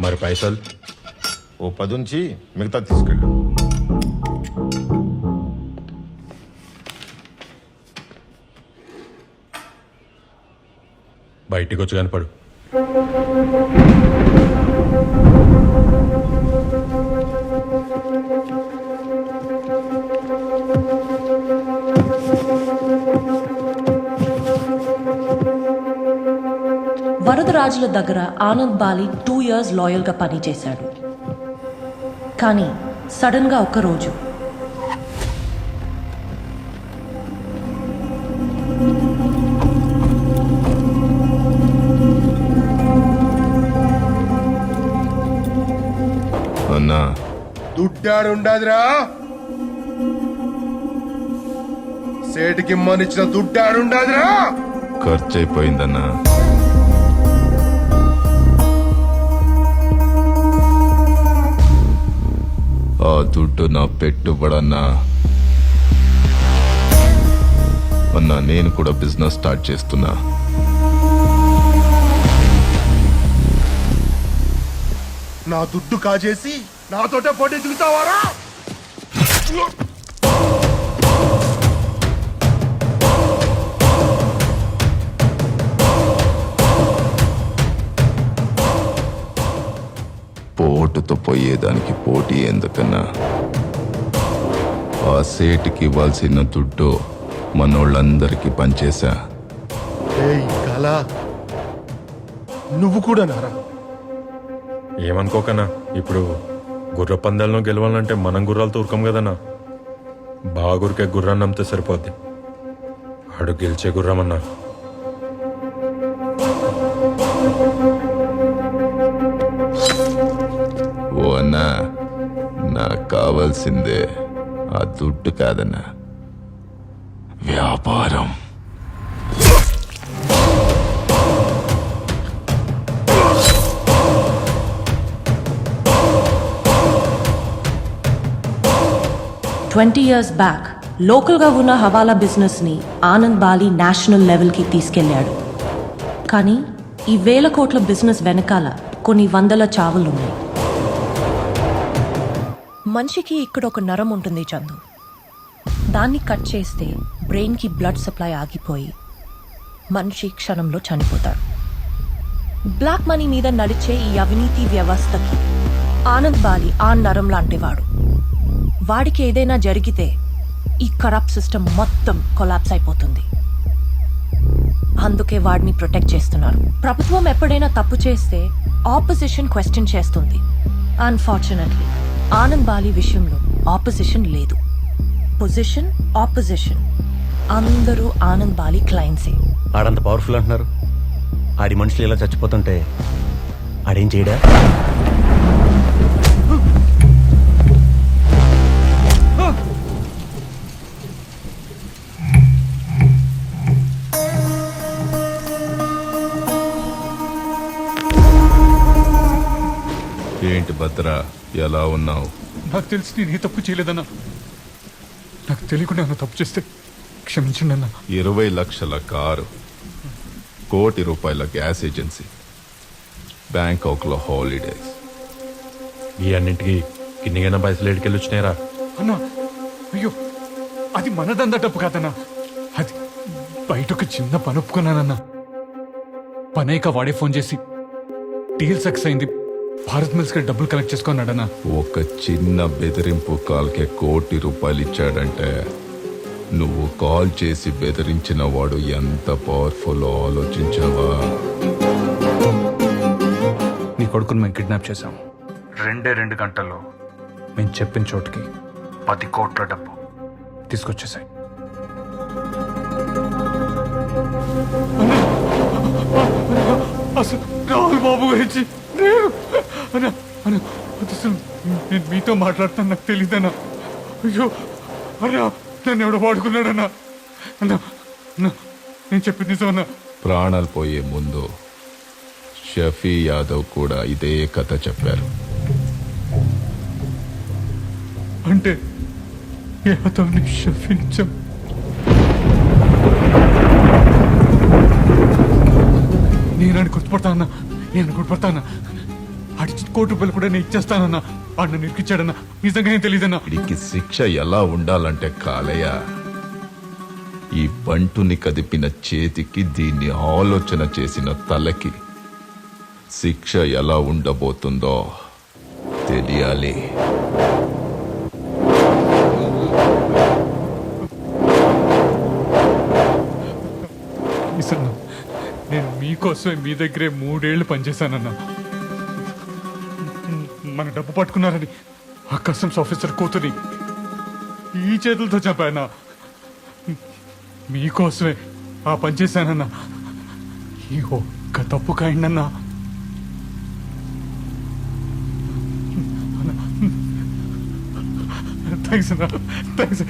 మరి పైసలు 10 నుంచి మిగతా తీసుకెళ్ళు. బయటికి వచ్చి కనపడు. వరదరాజుల దగ్గర ఆనంద్ బాలి 2 years లాయల్గా పనిచేశాడు. కానీ సడన్గా ఒకరోజు అన్నా దుడ్డాడుండాదిరా, సేటికి ఇమ్మనిచ్చిన దుడ్డాడుండాదిరా. ఖర్చు అయిపోయిందన్నా. ఆ దుడ్డు నా పెట్టుబడన్నా. అన్నా నేను కూడా బిజినెస్ స్టార్ట్ చేస్తున్నా. నా దుడ్డు కాజేసి నాతోటే పోటీ దిగుతావారా? పోటుతో పోయేదానికి పోటీ ఎందుకన్నా? ఆ సేటుకి ఇవ్వాల్సిన దుడ్డు మనోళ్ళందరికీ పనిచేశా. నువ్వు కూడా నారా? ఏమనుకోకన్నా, ఇప్పుడు గుర్ర పందాలను గెలవాలంటే మనం గుర్రాలతో ఉరకం కదన్నా. బాగురికే గుర్రాన్ని నమ్మితే సరిపోద్ది. ఆడు గెలిచే గుర్రమన్నా. ఓ అన్నా, నాకు కావాల్సిందే ఆ దుడ్డు కాదన్నా, వ్యాపారం. ట్వంటీ years బ్యాక్ లోకల్గా ఉన్న హవాలా బిజినెస్ని ఆనంద్ బాలి నేషనల్ లెవెల్కి తీసుకెళ్లాడు. కానీ ఈ 1,000 కోట్ల బిజినెస్ వెనకాల కొన్ని 100 చావులున్నాయి. మనిషికి ఇక్కడ ఒక నరం ఉంటుంది చందు. దాన్ని కట్ చేస్తే బ్రెయిన్కి బ్లడ్ సప్లై ఆగిపోయి మనిషి క్షణంలో చనిపోతాడు. బ్లాక్ మనీ మీద నడిచే ఈ అవినీతి వ్యవస్థకి ఆనంద్ బాలి ఆ నరం లాంటివాడు. వాడికి ఏదైనా జరిగితే ఈ కరప్ట్ సిస్టమ్ మొత్తం కొలాప్స్ అయిపోతుంది. అందుకే వాడిని ప్రొటెక్ట్ చేస్తున్నారు. ప్రభుత్వం ఎప్పుడైనా తప్పు చేస్తే ఆపోజిషన్ క్వశ్చన్ చేస్తుంది. అన్ఫార్చునేట్లీ ఆనంద్ బాలి విషయంలో ఆపోజిషన్ లేదు. పొజిషన్ ఆపోజిషన్ అందరూ ఆనంద్ బాలి క్లయింట్సే. ఆడంత పవర్ఫుల్ అంటున్నారు. ఆడి మనుషులు ఇలా చచ్చిపోతుంటే ఆడేం చేయడా? ఏంటి భద్ర, ఎలా ఉన్నావు? నాకు తెలిసి నేను ఏ తప్పు చేయలేదన్నా. నాకు తెలియకుండా ఏమైనా తప్పు చేస్తే క్షమించండి అన్న. 20 లక్షల కారు, 1 కోటి రూపాయల గ్యాస్ ఏజెన్సీ, బ్యాంకాక్లో హాలిడేస్, ఈ అన్నింటికి కిన్నిగైనా పైసలు ఎడికెళ్ళి వచ్చినాయిరా? అన్నా అయ్యో, అది మనదంతా డబ్బు కాదన్నా. అది బయట ఒక చిన్న పని ఒప్పుకున్నానన్నా. పనైక వాడే ఫోన్ చేసి డీల్ సక్సెస్ అయింది, భారత్ మిల్స్ కి డబ్బులు కలెక్ట్ చేసుకున్నాడన్నా. ఒక చిన్న బెదిరింపు కాల్కే ₹1 కోటి ఇచ్చాడంటే నువ్వు కాల్ చేసి బెదిరించిన వాడు ఎంత పవర్ఫుల్ ఆలోచించావా? నీ కొడుకుని మేము కిడ్నాప్ చేశాం. 2 గంటల్లో మేము చెప్పిన చోటుకి 10 కోట్ల డబ్బు తీసుకొచ్చేసాయి. అసలు రాహుల్ బాబు గురించి అసలు నేను మీతో మాట్లాడుతాను నాకు తెలియదన్నా. అయ్యో అన్నా, నన్ను ఎవడో వాడుకున్నాడన్నా. అన్నా అన్నా, నేను చెప్పింది నిజమన్నా. ప్రాణాలు పోయే ముందు షఫీ యాదవ్ కూడా ఇదే కథ చెప్పారు. అంటే యాదవ్ని షఫించం. నేను గుర్తుపడతా అన్నా, నేను గుర్తుపడతా అన్నా. అడిచి ₹1 కూడా నేను ఇచ్చేస్తానన్నా. వాడు నన్ను ఇరికిచ్చాడన్నా. నిజంగా ఏం తెలియదన్నా. వీడికి శిక్ష ఎలా ఉండాలంటే కాలయ్య, ఈ బంటుని కదిపిన చేతికి, దీన్ని ఆలోచన చేసిన తలకి శిక్ష ఎలా ఉండబోతుందో తెలియాలి. ఈసన్నా, నేను మీకోసమే మీ దగ్గరే 3 ఏళ్ళు పనిచేశానన్నా. మన డబ్బు పట్టుకున్నారని ఆ కస్టమ్స్ ఆఫీసర్ కూతురి ఈ చేతులతో చంపానా. మీకోసమే ఆ పని చేశానన్నా. ఈ ఒక్క తప్పు కాయండన్నా. థ్యాంక్స్ అన్నా, థ్యాంక్స్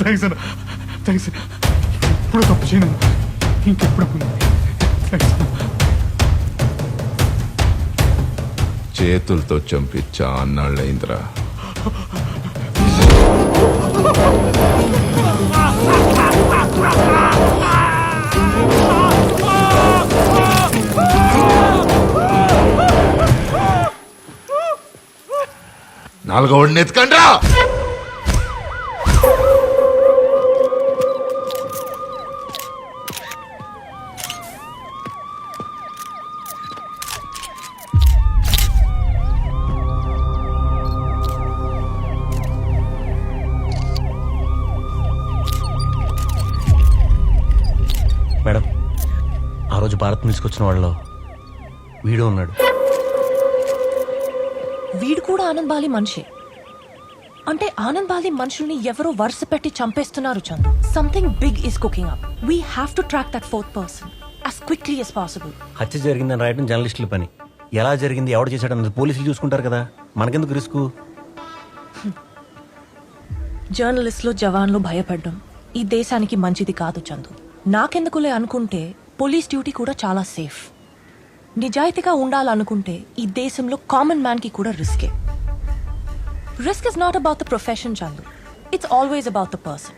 థ్యాంక్స్ అన్నా, థ్యాంక్స్. ఎప్పుడు తప్పు చేయను, ఇంకెప్పుడు థ్యాంక్స్ అన్నా. చేతులతో చంపించా అన్నాళ్ళైందిరా. నాలుగోడిని ఎత్తుకండ్రా. మేడం, ఆ రోజు భారత్ మిల్స్కి వచ్చిన వాళ్ళలో వీడు ఉన్నాడు. వీడు కూడా ఆనంద్ బాలి మనిషి. అంటే ఆనంద్ బాలి మనుషుల్ని ఎవరో వరుస పెట్టి చంపేస్తున్నారు Chandu. Something big is cooking up. We have to track that 4th person as quickly as possible. హత్య జరిగిందని రాయడం జర్నలిస్టుల పని. ఎలా జరిగింది, ఎవడు చేశాడన్నది పోలీసులు చూసుకుంటారు కదా, మనకెందుకు రిస్క్? జర్నలిస్టులు, జవాన్లు భయపడ్డం ఈ దేశానికి మంచిది కాదు చందు. నాకెందుకులే అనుకుంటే పోలీస్ డ్యూటీ కూడా చాలా సేఫ్. నిజాయితీగా ఉండాలనుకుంటే ఈ దేశంలో కామన్ మ్యాన్ కి కూడా రిస్కే. Risk is not about the profession Chandu, it's always about the person.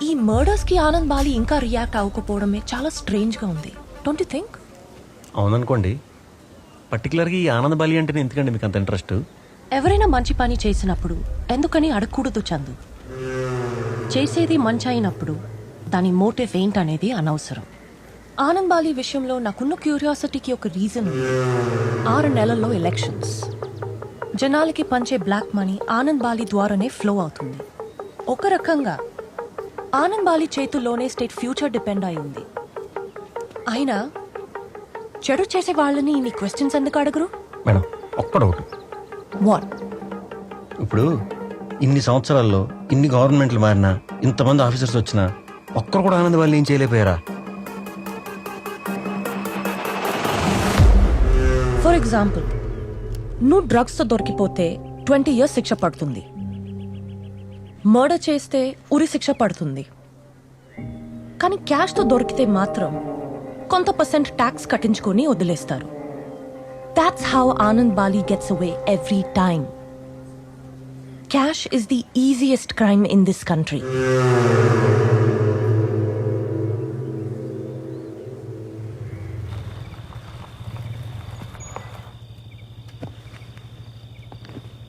ఈ మర్డర్స్ కి ఆనంద్ బాలి ఇంకా రియాక్ట్ అవ్వకపోవడమే చాలా స్ట్రేంజ్ గా ఉంది. Don't you think? అవుననుకోండి. పర్టికులర్గా ఈ ఆనంద్ బాలి అంటే ఎందుకండి మీకు అంత ఇంట్రెస్ట్? ఎవరైనా మంచి పని చేసినప్పుడు ఎందుకని అడగకూడదు చందు. చేసేది మంచి అయినప్పుడు దాని మోటివ్ ఏంటనేది అనవసరం. ఆనంద్ బాలి విషయంలో నాకున్న క్యూరియాసిటీకి ఒక రీజన్ ఉంది. 6 నెలల్లో ఎలక్షన్స్. జనాలకి పంచే బ్లాక్ మనీ ఆనంద్ బాలి ద్వారానే ఫ్లో అవుతుంది. ఒక రకంగా ఆనంద్ బాలి చేతుల్లోనే స్టేట్ ఫ్యూచర్ డిపెండ్ అయి ఉంది. అయినా చెడు చేసే వాళ్ళని ఇన్ని క్వశ్చన్స్ ఎందుకు అడగరు? మేడం, ఒక్కడొకటి. వాట్? ఇప్పుడు ఇన్ని సంవత్సరాల్లో ఇన్ని గవర్నమెంట్లు మారినా, ఇంతమంది ఆఫీసర్స్ వచ్చినా ఒక్కరు కూడా ఆనంద్ బాలి ఏం చేయలేకపోయారా? ఫర్ ఎగ్జాంపుల్, నువ్వు డ్రగ్స్తో దొరికిపోతే 20 years శిక్ష పడుతుంది. మర్డర్ చేస్తే ఉరి శిక్ష పడుతుంది. కానీ క్యాష్తో దొరికితే మాత్రం కొంత % ట్యాక్స్ కట్టించుకొని వదిలేస్తారు. That's how Anand Bali gets away every time. Cash is the easiest crime in this country.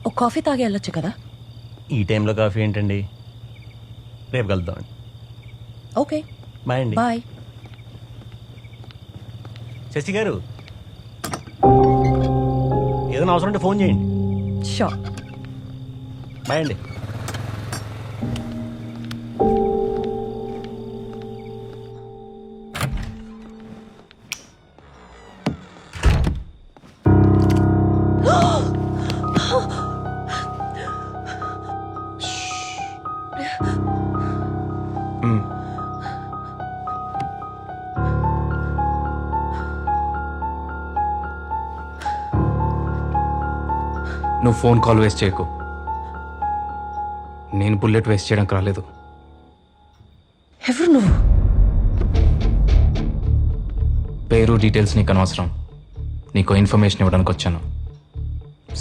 ఓ కాఫీ తాగి వెళ్ళొచ్చు కదా. ఈ టైంలో కాఫీ ఏంటండి? రేపు కలుద్దామండి. ఓకే బాయ్ అండి. బాయ్. శశి గారు, ఏదైనా అవసరం ఉంటే ఫోన్ చేయండి. షూర్. బాయ్ అండి. నువ్వు ఫోన్ కాల్ వేస్ట్ చేయకు. నేను బుల్లెట్ వేస్ట్ చేయడానికి రాలేదు. ఎవరు నువ్వు? పేరు డీటెయిల్స్ నీకు అనవసరం. నీకు ఇన్ఫర్మేషన్ ఇవ్వడానికి వచ్చాను.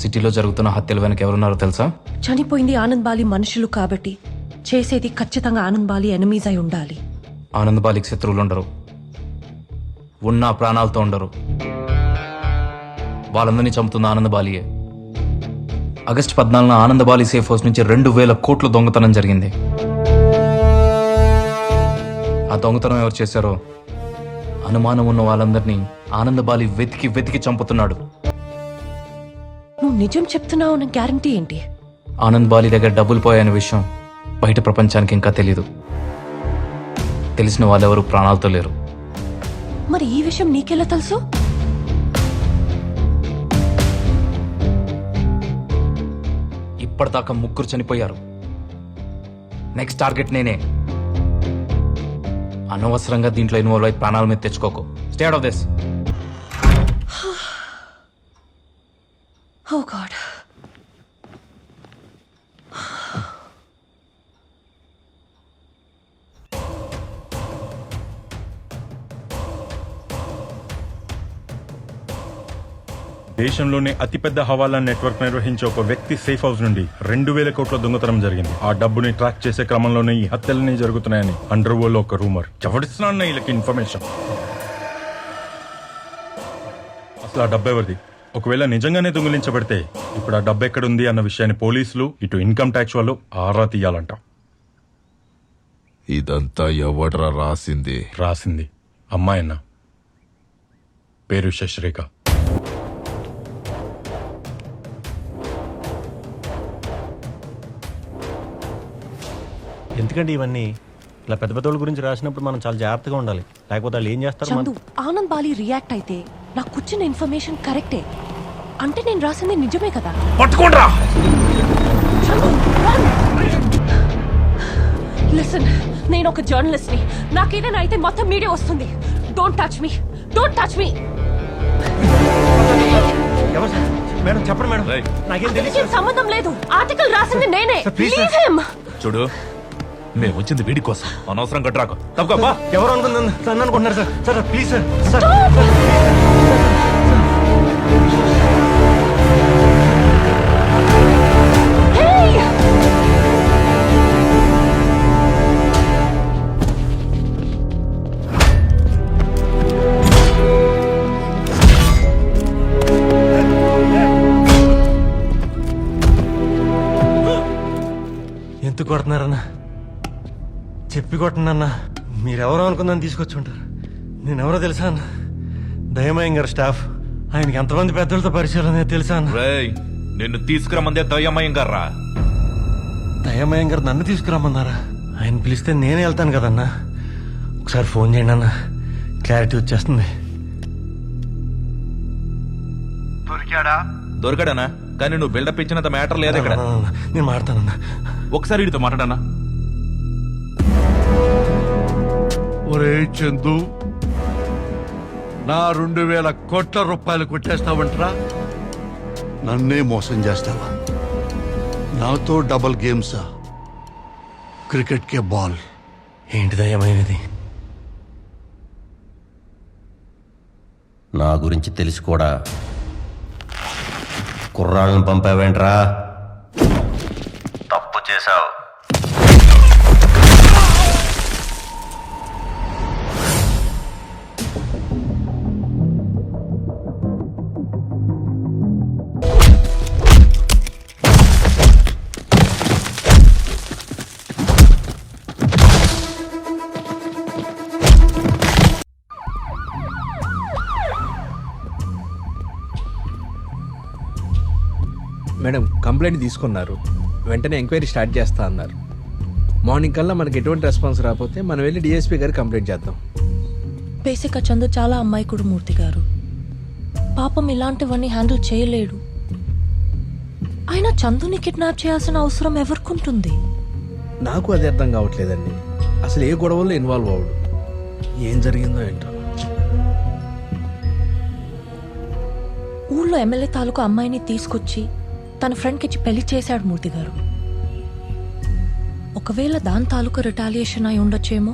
సిటీలో జరుగుతున్న హత్యల వెనక ఎవరున్నారో తెలుసా? చనిపోయింది ఆనంద్ బాలి మనుషులు కాబట్టి చేసేది ఖచ్చితంగా ఆనంద్ బాలి ఎనిమీస్ అయి ఉండాలి. ఆనంద్ బాలికి శత్రువులు ఉండరు, ఉన్న ప్రాణాలతో ఉండరు. వాళ్ళందరినీ చంపుతున్న ఆనంద్ బాలియే. ఆగస్టు 14న ఆనంద్ బాలి సేఫ్ హౌస్ నుంచి 2,000 కోట్లు దొంగతనం జరిగింది. ఆ దొంగతనం ఎవరు చేశారో అనుమానం ఉన్న వాళ్ళందరినీ ఆనంద్ బాలి వెతికి వెతికి చంపుతున్నాడు. నువ్వు నిజం చెప్తున్నావు అన్న గ్యారంటీ ఏంటి? ఆనంద్ బాలి దగ్గర డబ్బులు పోయాయనే విషయం బయట ప్రపంచానికి ఇంకా తెలీదు. తెలిసిన వాళ్ళెవరూ ప్రాణాలతో లేరు. మరి ఈ విషయం నీకెలా తెలుసు? ఇప్పటిదాకా 3 చనిపోయారు. నెక్స్ట్ టార్గెట్ నేనే. అనవసరంగా దీంట్లో ఇన్వాల్వ్ అయి ప్రాణాల మీద తెచ్చుకోకు. Stay out of this. Oh god. దేశంలోనే అతిపెద్ద హవాలా నెట్వర్క్ నిర్వహించే ఒక వ్యక్తి సేఫ్ హౌస్ నుండి 2,000 కోట్ల దొంగతనం జరిగింది. ఆ డబ్బుని ట్రాక్ చేసే క్రమంలోనే ఈ హత్యలన్నీ జరుగుతున్నాయని అండర్ వరల్డ్ లో ఒక రూమర్. ఎవరిస్తున్నా వీళ్ళకి ఇన్ఫర్మేషన్? అసలు ఆ డబ్బు ఎవరిది? ఒకవేళ నిజంగానే దొంగిలించబడితే ఇప్పుడు ఆ డబ్బు ఎక్కడుంది అన్న విషయాన్ని పోలీసులు, ఇటు ఇన్కమ్ ట్యాక్స్ వాళ్ళు ఆరా తీయాలంట. ఇదంతా ఎవడ్రా రాసింది? రాసింది అమ్మాయన్న, పేరు శశిరేఖ. ఎందుకంటే ఇవన్నీ ఇలా పెద్ద పెద్ద వాళ్ళ గురించి రాసినప్పుడు మనం చాలా జాగ్రత్తగా ఉండాలి. లేకపోతే వాళ్ళు ఏం చేస్తారు? చందు, ఆనంద్ బాలి రియాక్ట్ అయితే నాకు వచ్చిన ఇన్ఫర్మేషన్ కరెక్టే అంటే నేను రాసింది నిజమే కదా? పట్టుకోండ్రా. లిసన్, నేను ఒక జర్నలిస్ట్ ని. నాకేదైనా అయితే మొత్తం మీడియా వస్తుంది. Don't touch me, don't touch me. Madam చెప్పండి మేడం, నాకేం తెలియదు. సంబంధం లేదు. ఆర్టికల్ రాసింది నేనే. Leave him. చూడు, మేము వచ్చింది వీడి కోసం. అనవసరం కట్టరాకు. తప్పక ఎవరు అనుకున్నాను అనుకుంటున్నారు sir? Sir please sir. Sir ఎందుకు కొడుతున్నారన్నా? చెప్పి కొట్టనన్నా. మీరెవరో అనుకుందని తీసుకొచ్చి ఉంటారు. నేనెవరో తెలుసా అన్న? దయమయం గారు స్టాఫ్. ఆయనకి ఎంతమంది పెద్దలతో పరిచయాలు అనేది తెలుసా అన్న? నిన్ను తీసుకురమ్మందే దయ్యమయం గారా? దయమయం గారు నన్ను తీసుకురమ్మన్నారా? ఆయన పిలిస్తే నేనే వెళ్తాను కదన్నా. ఒకసారి ఫోన్ చేయండి అన్న, క్లారిటీ వచ్చేస్తుంది. దొరికాడనా? కానీ నువ్వు బిల్డప్ ఇచ్చినంత మ్యాటర్ లేదు ఇక్కడ. నేను మాట్లాడతానన్నా. ఒకసారి వీడితో మాట్లాడనా? ఒరే చందు, నా 2,000 కోట్ల రూపాయలు కొట్టేస్తావంటరా? నన్నే మోసం చేస్తావా? నాతో డబుల్ గేమ్సా? క్రికెట్ కే బాల్. ఏంటి దయమైనది? నా గురించి తెలిసి కూడా కుర్రాళ్ళని పంపావేంట్రా? తప్పు చేశావు. కంప్లైంట్ తీసుకున్నారు, వెంటనే ఎంక్వైరీ స్టార్ట్ చేస్తా అన్నారు. మార్నింగ్ కల్లా మనకి ఎటువంటి రెస్పాన్స్ రాకపోతే మనం వెళ్ళి డిఎస్పీ గారికి కంప్లైంట్ చేద్దాం. బేసిక్గా చందు చాలా అమాయకుడు మూర్తి గారు. పాపం ఇలాంటివన్నీ హ్యాండిల్ చేయలేడు. అయినా చందుని కిడ్నాప్ చేయాల్సిన అవసరం ఎవరికుంటుంది? నాకు అది అర్థం కావట్లేదండి. అసలు ఏ గొడవల్లో ఇన్వాల్వ్ అవ్వడు. ఏం జరిగిందో ఏంటో. ఊళ్ళో ఎమ్మెల్యే తాలూకు అమ్మాయిని తీసుకొచ్చి తన ఫ్రెండ్కి ఇచ్చి పెళ్లి చేశాడు మూర్తి గారు. ఒకవేళ దాని తాలూకు రిటాలియేషన్ అయి ఉండొచ్చేమో.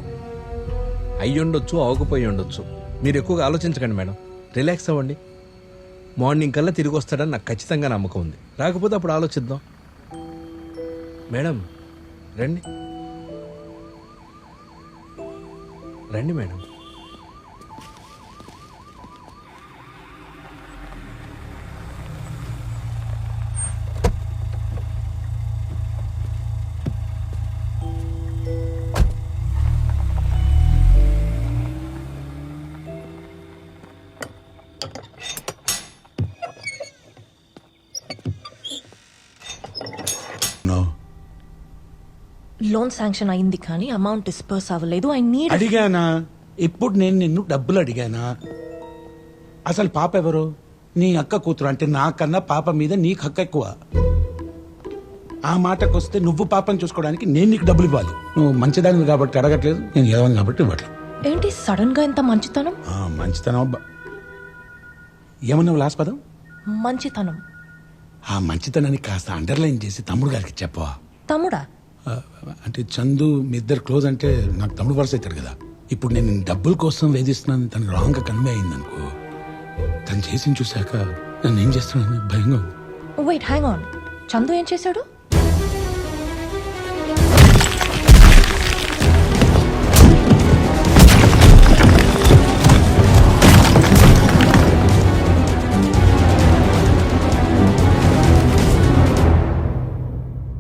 అయ్యుండొచ్చు, అవకపోయి ఉండొచ్చు. మీరు ఎక్కువగా ఆలోచించకండి మేడం, రిలాక్స్ అవ్వండి. మార్నింగ్ కల్లా తిరిగి వస్తాడని నాకు ఖచ్చితంగా నమ్మకం ఉంది. రాకపోతే అప్పుడు ఆలోచిద్దాం. మేడం రండి రండి మేడం. లోన్ శాంక్షన్ అయింది కానీ అమౌంట్ డిస్పర్స్ అవ్వలేదు. I need. అడిగానా? ఇప్పుడు నేను నిన్ను డబ్బులు అడిగానా? అసలు పాప ఎవరు? నీ అక్క కూతురు. అంటే నాకన్నా పాప మీద నీకు హక్కు ఎక్కువ. ఆ మాటకొస్తే నువ్వు పాపని చూసుకోవడానికి నేను నీకు డబ్బులు ఇవ్వాలి. నువ్వు మంచిదానివి కాబట్టి అడగట్లేదు, నేను ఏమని కాబట్టి ఇవ్వట్లేదు. ఏంటి సడన్ గా ఇంత మంచితనం? మంచితనం ఏమన్నావు లాస్ట్ పదం? మంచితనం. ఆ మంచితనాన్ని కాస్త అండర్లైన్ చేసి తమ్ముడు గారికి చెప్పవా? తమ్ముడా? అంటే చందు మీ ఇద్దరు క్లోజ్ అంటే నాకు తమ్ముడు వరుస అవుతాడు కదా. ఇప్పుడు నేను డబ్బుల కోసం వేధిస్తున్నాను తనకు రాంగ్ గా కన్వే అయింది అనుకో, తను చేసి చూశాక నన్ను ఏం చేస్తున్నాను భయంగా. Wait, hang on. చందు ఏం చేశాడు?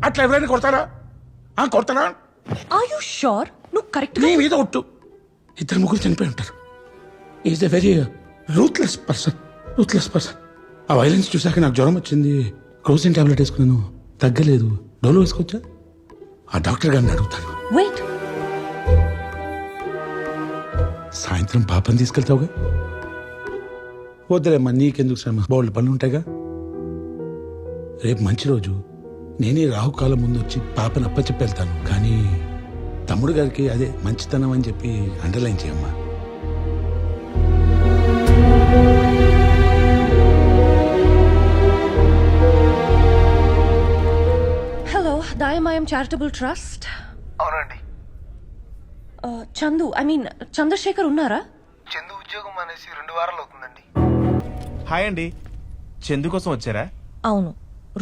అట్లా ఎవరైనా కొడతారా? కొడతారా? Are you sure? నువ్వు కరెక్ట్ నీ మీద ఒట్టు. ఇద్దరు ముగ్గురు చనిపోయి ఉంటారు. Is a very ruthless person. ఆ వైలెన్స్ చూసాక నాకు జ్వరం వచ్చింది. క్రోసిన్ టాబ్లెట్ వేసుకున్నాను, తగ్గలేదు. డోలో వేసుకోవచ్చా? ఆ డాక్టర్ గారిని అడుగుతాను. వెయిట్. సాయంత్రం పాపని తీసుకెళ్తావుగా? వద్దులేమ్మా, నీకెందుకు శ్రమ, బోల్డ్ పనులు ఉంటాయిగా. రేపు మంచి రోజు, నేనే రాహుకాలం ముందు వచ్చి పాపను అప్పచెప్పి వెళ్తాను. కానీ తమ్ముడు గారికి అదే మంచితనం అని చెప్పి అండర్లైన్ చేయమ్మా. హలో, దాయమాయం చారిటబుల్ ట్రస్ట్. అవునండి. చందు, ఐ మీన్ చంద్రశేఖర్ ఉన్నారా? చందు ఉద్యోగం అనేసి 2 వారాలు అవుతుందండి. హాయ్ అండి, చందు కోసం వచ్చారా? అవును,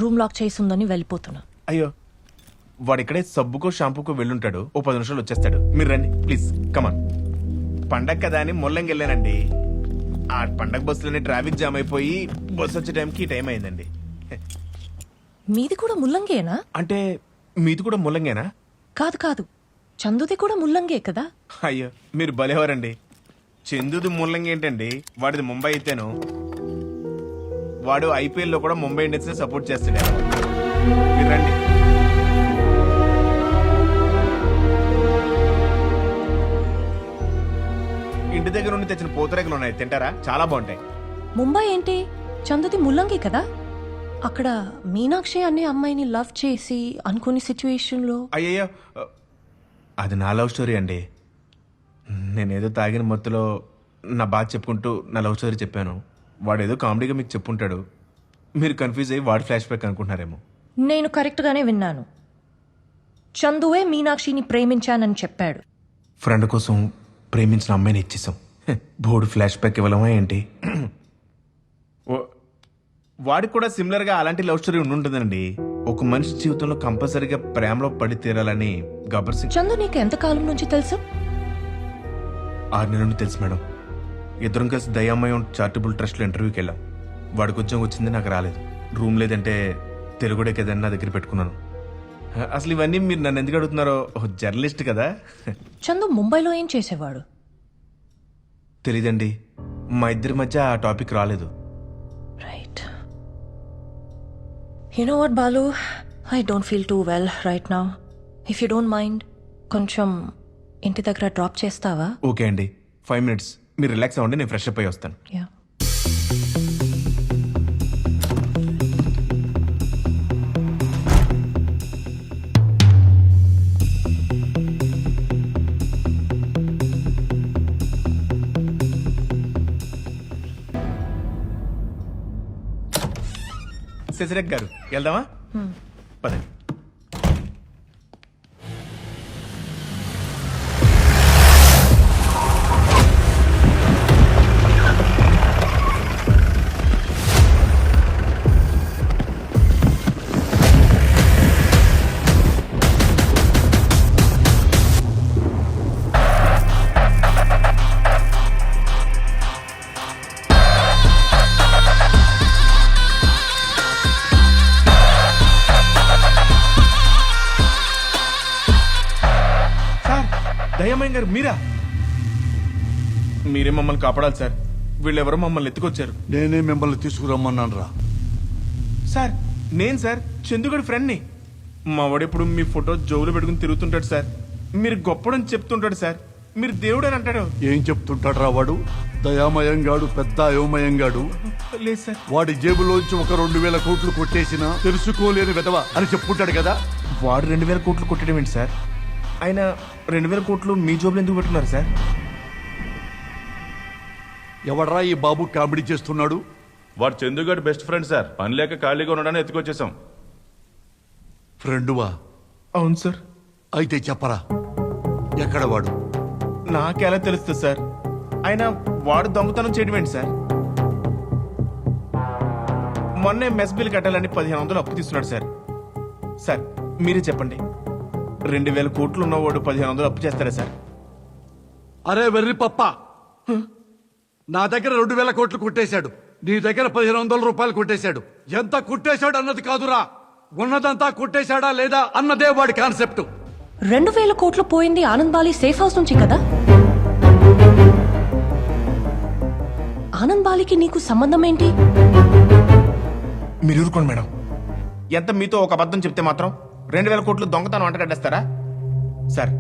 రూమ్ లాక్ చేసిందని వెళ్ళిపోతున్నా. అయ్యో, వాడు ఇక్కడే సబ్బుకో షాంపూకో వెళ్ళుంటాడు. ఓ 10 నిమిషాలు వచ్చేస్తాడు. మీరు రండి ప్లీజ్, కమాన్. పండగ కదా అని ముల్లంగి వెళ్ళానండి. ఆ పండగ బస్సులోనే ట్రాఫిక్ జామ్ అయిపోయి బస్సు వచ్చే టైంకి టైం అయిందండి. మీది కూడా ముల్లంగేనా? అంటే మీది కూడా ముల్లంగేనా? కాదు కాదు, చందుది కూడా ముల్లంగే కదా. అయ్యో, మీరు భలేవారండి. చందుది ముల్లంగి ఏంటండి, వాడిది ముంబై అయితేను. వాడు ఐపీఎల్ లో కూడా ముంబై ఇండియన్స్ ని సపోర్ట్ చేస్తాడు. మీరు రండి. ఇంటి దగ్గర నుండి తెచ్చిన పూతరేకులు ఉన్నాయి, తింటారా? చాలా బాగుంటాయి. ముంబై ఏంటి, చందుది ముల్లంగి కదా. అక్కడ మీనాక్షి అనే అమ్మాయిని లవ్ చేసి అనుకునే సిచ్యువేషన్ లో. అయ్యయ్యో, అది నా లవ్ స్టోరీ అండి. నేనేదో తాగిన మత్తులో నా బాధ చెప్పుకుంటూ నా లవ్ స్టోరీ చెప్పాను. వాడేదో కామెడీగా మీకు చెప్పుంటాడు. మీరు కన్ఫ్యూజ్ అయ్యి వాడు ఫ్లాష్ బ్యాక్ అనుకుంటున్నారేమో. నేను కరెక్ట్ గానే విన్నాను. చందువే మీనాక్షిని ప్రేమించానని చెప్పాడు. ఫ్రెండ్ కోసం ప్రేమించిన అమ్మాయిని ఇచ్చేసాం. బోర్డు ఫ్లాష్ బ్యాక్ ఇవ్వలేమా ఏంటి? వాడికి కూడా సిమిలర్ గా అలాంటి లవ్ స్టోరీ ఉంటుందండి. ఒక మనిషి జీవితంలో కంపల్సరీగా ప్రేమలో పడి తీరాలని గబ్బర్ సింగ్. చందు నీకు ఎంత కాలం నుంచి తెలుసు? 6 నెలల నుండి తెలుసు మేడం. ఇద్దరం కలిసి దయామయం చారిటబుల్ ట్రస్ట్ లో ఇంటర్వ్యూకి వెళ్ళాం. వాడికి ఉద్యోగం వచ్చింది, నాకు రాలేదు. రూమ్ లేదంటే తెలుగుడే కదని నా దగ్గర పెట్టుకున్నాను. అసలు ఇవన్నీ మీరు నన్ను ఎందుకు అడుగుతున్నారో, జర్నలిస్ట్ కదా. చందు ముంబైలో ఏం చేసేవాడు? తెలీదండి, మా ఇద్దరి మధ్య ఆ టాపిక్ రాలేదు. Right. You know what, Balu? I don't feel too well right now. If you don't mind, కొంచెం ఇంటి దగ్గర డ్రాప్ చేస్తావా? ఓకే అండి, 5 minutes మీరు రిలాక్స్ అవ్వండి, నేను ఫ్రెష్ అప్ అయ్యి వస్తాను. యా. శశిరేఖ్ గారు వెళ్దామా? పదండి. దయ్యమయ్య గారు మీరా? మీరే మమ్మల్ని కాపాడాలి సార్. వీళ్ళెవరో మమ్మల్ని ఎత్తుకొచ్చారు. నేనే మిమ్మల్ని తీసుకురమ్మన్నాను రా. సార్ నేను సార్ చందుగడి ఫ్రెండ్ని. మా వాడెప్పుడు మీ ఫోటో జోబులో పెట్టుకుని తిరుగుతుంటాడు సార్. మీరు గొప్పడని చెప్తుంటాడు సార్. మీరు దేవుడని అంటాడు. ఏం చెప్తుంటాడు రా వాడు? దయామయంగాడు, పెద్ద అయోమయంగాడు. లేదు సార్. వాడి జేబులోంచి ఒక 2000 కోట్లు కొట్టేసినా తెలుసుకోలేని విధవ అని చెప్పుకుంటాడు కదా. వాడు 2000 కోట్లు కొట్టడం ఏంటి సార్? ఆయన 2000 కోట్లు మీ జోబులు ఎందుకు పెట్టుకున్నారు సార్? ఎవడరా ఈ బాబు కామెడీ చేస్తున్నాడు? వాడు చందుగాడు బెస్ట్ ఫ్రెండ్ సార్. పని లేక ఖాళీగా ఉండడానికి ఎత్తుకొచ్చేసాం. ఫ్రెండువా? అవును సార్. అయితే చెప్పరా, ఎక్కడ వాడు? నాకెలా తెలుస్తుంది సార్? ఆయన వాడు దొంగతనం చేయడం ఏంటి సార్? మొన్నే మెస్ బిల్ కట్టాలని 1500 అప్పు తీసుకున్నాడు సార్. సార్ మీరే చెప్పండి, 2000 కోట్లు ఉన్నవాడు 1500 అప్పు చేస్తారా సార్? అరే వెర్రి పప్ప, నా దగ్గర 2000 కోట్లు కొట్టేశాడు, నీ దగ్గర 1500 రూపాయలు కొట్టేశాడు. ఎంత కొట్టేశాడు అన్నది కాదురా, ఉన్నదంతా కొట్టేశాడా లేదా అన్నదే వాడి కాన్సెప్ట్. 2000 కోట్లు పోయింది ఆనంద్ బాలి సేఫ్ హౌస్ నుంచి కదా? ఆనంద్ బాలికి నీకు సంబంధం ఏంటి? మీరు ఊరుకోండి మేడం. ఎంత మీతో ఒక అబద్ధం చెప్తే మాత్రం 2000 కోట్లు దొంగతనం అంటగడ్డేస్తారా? సార్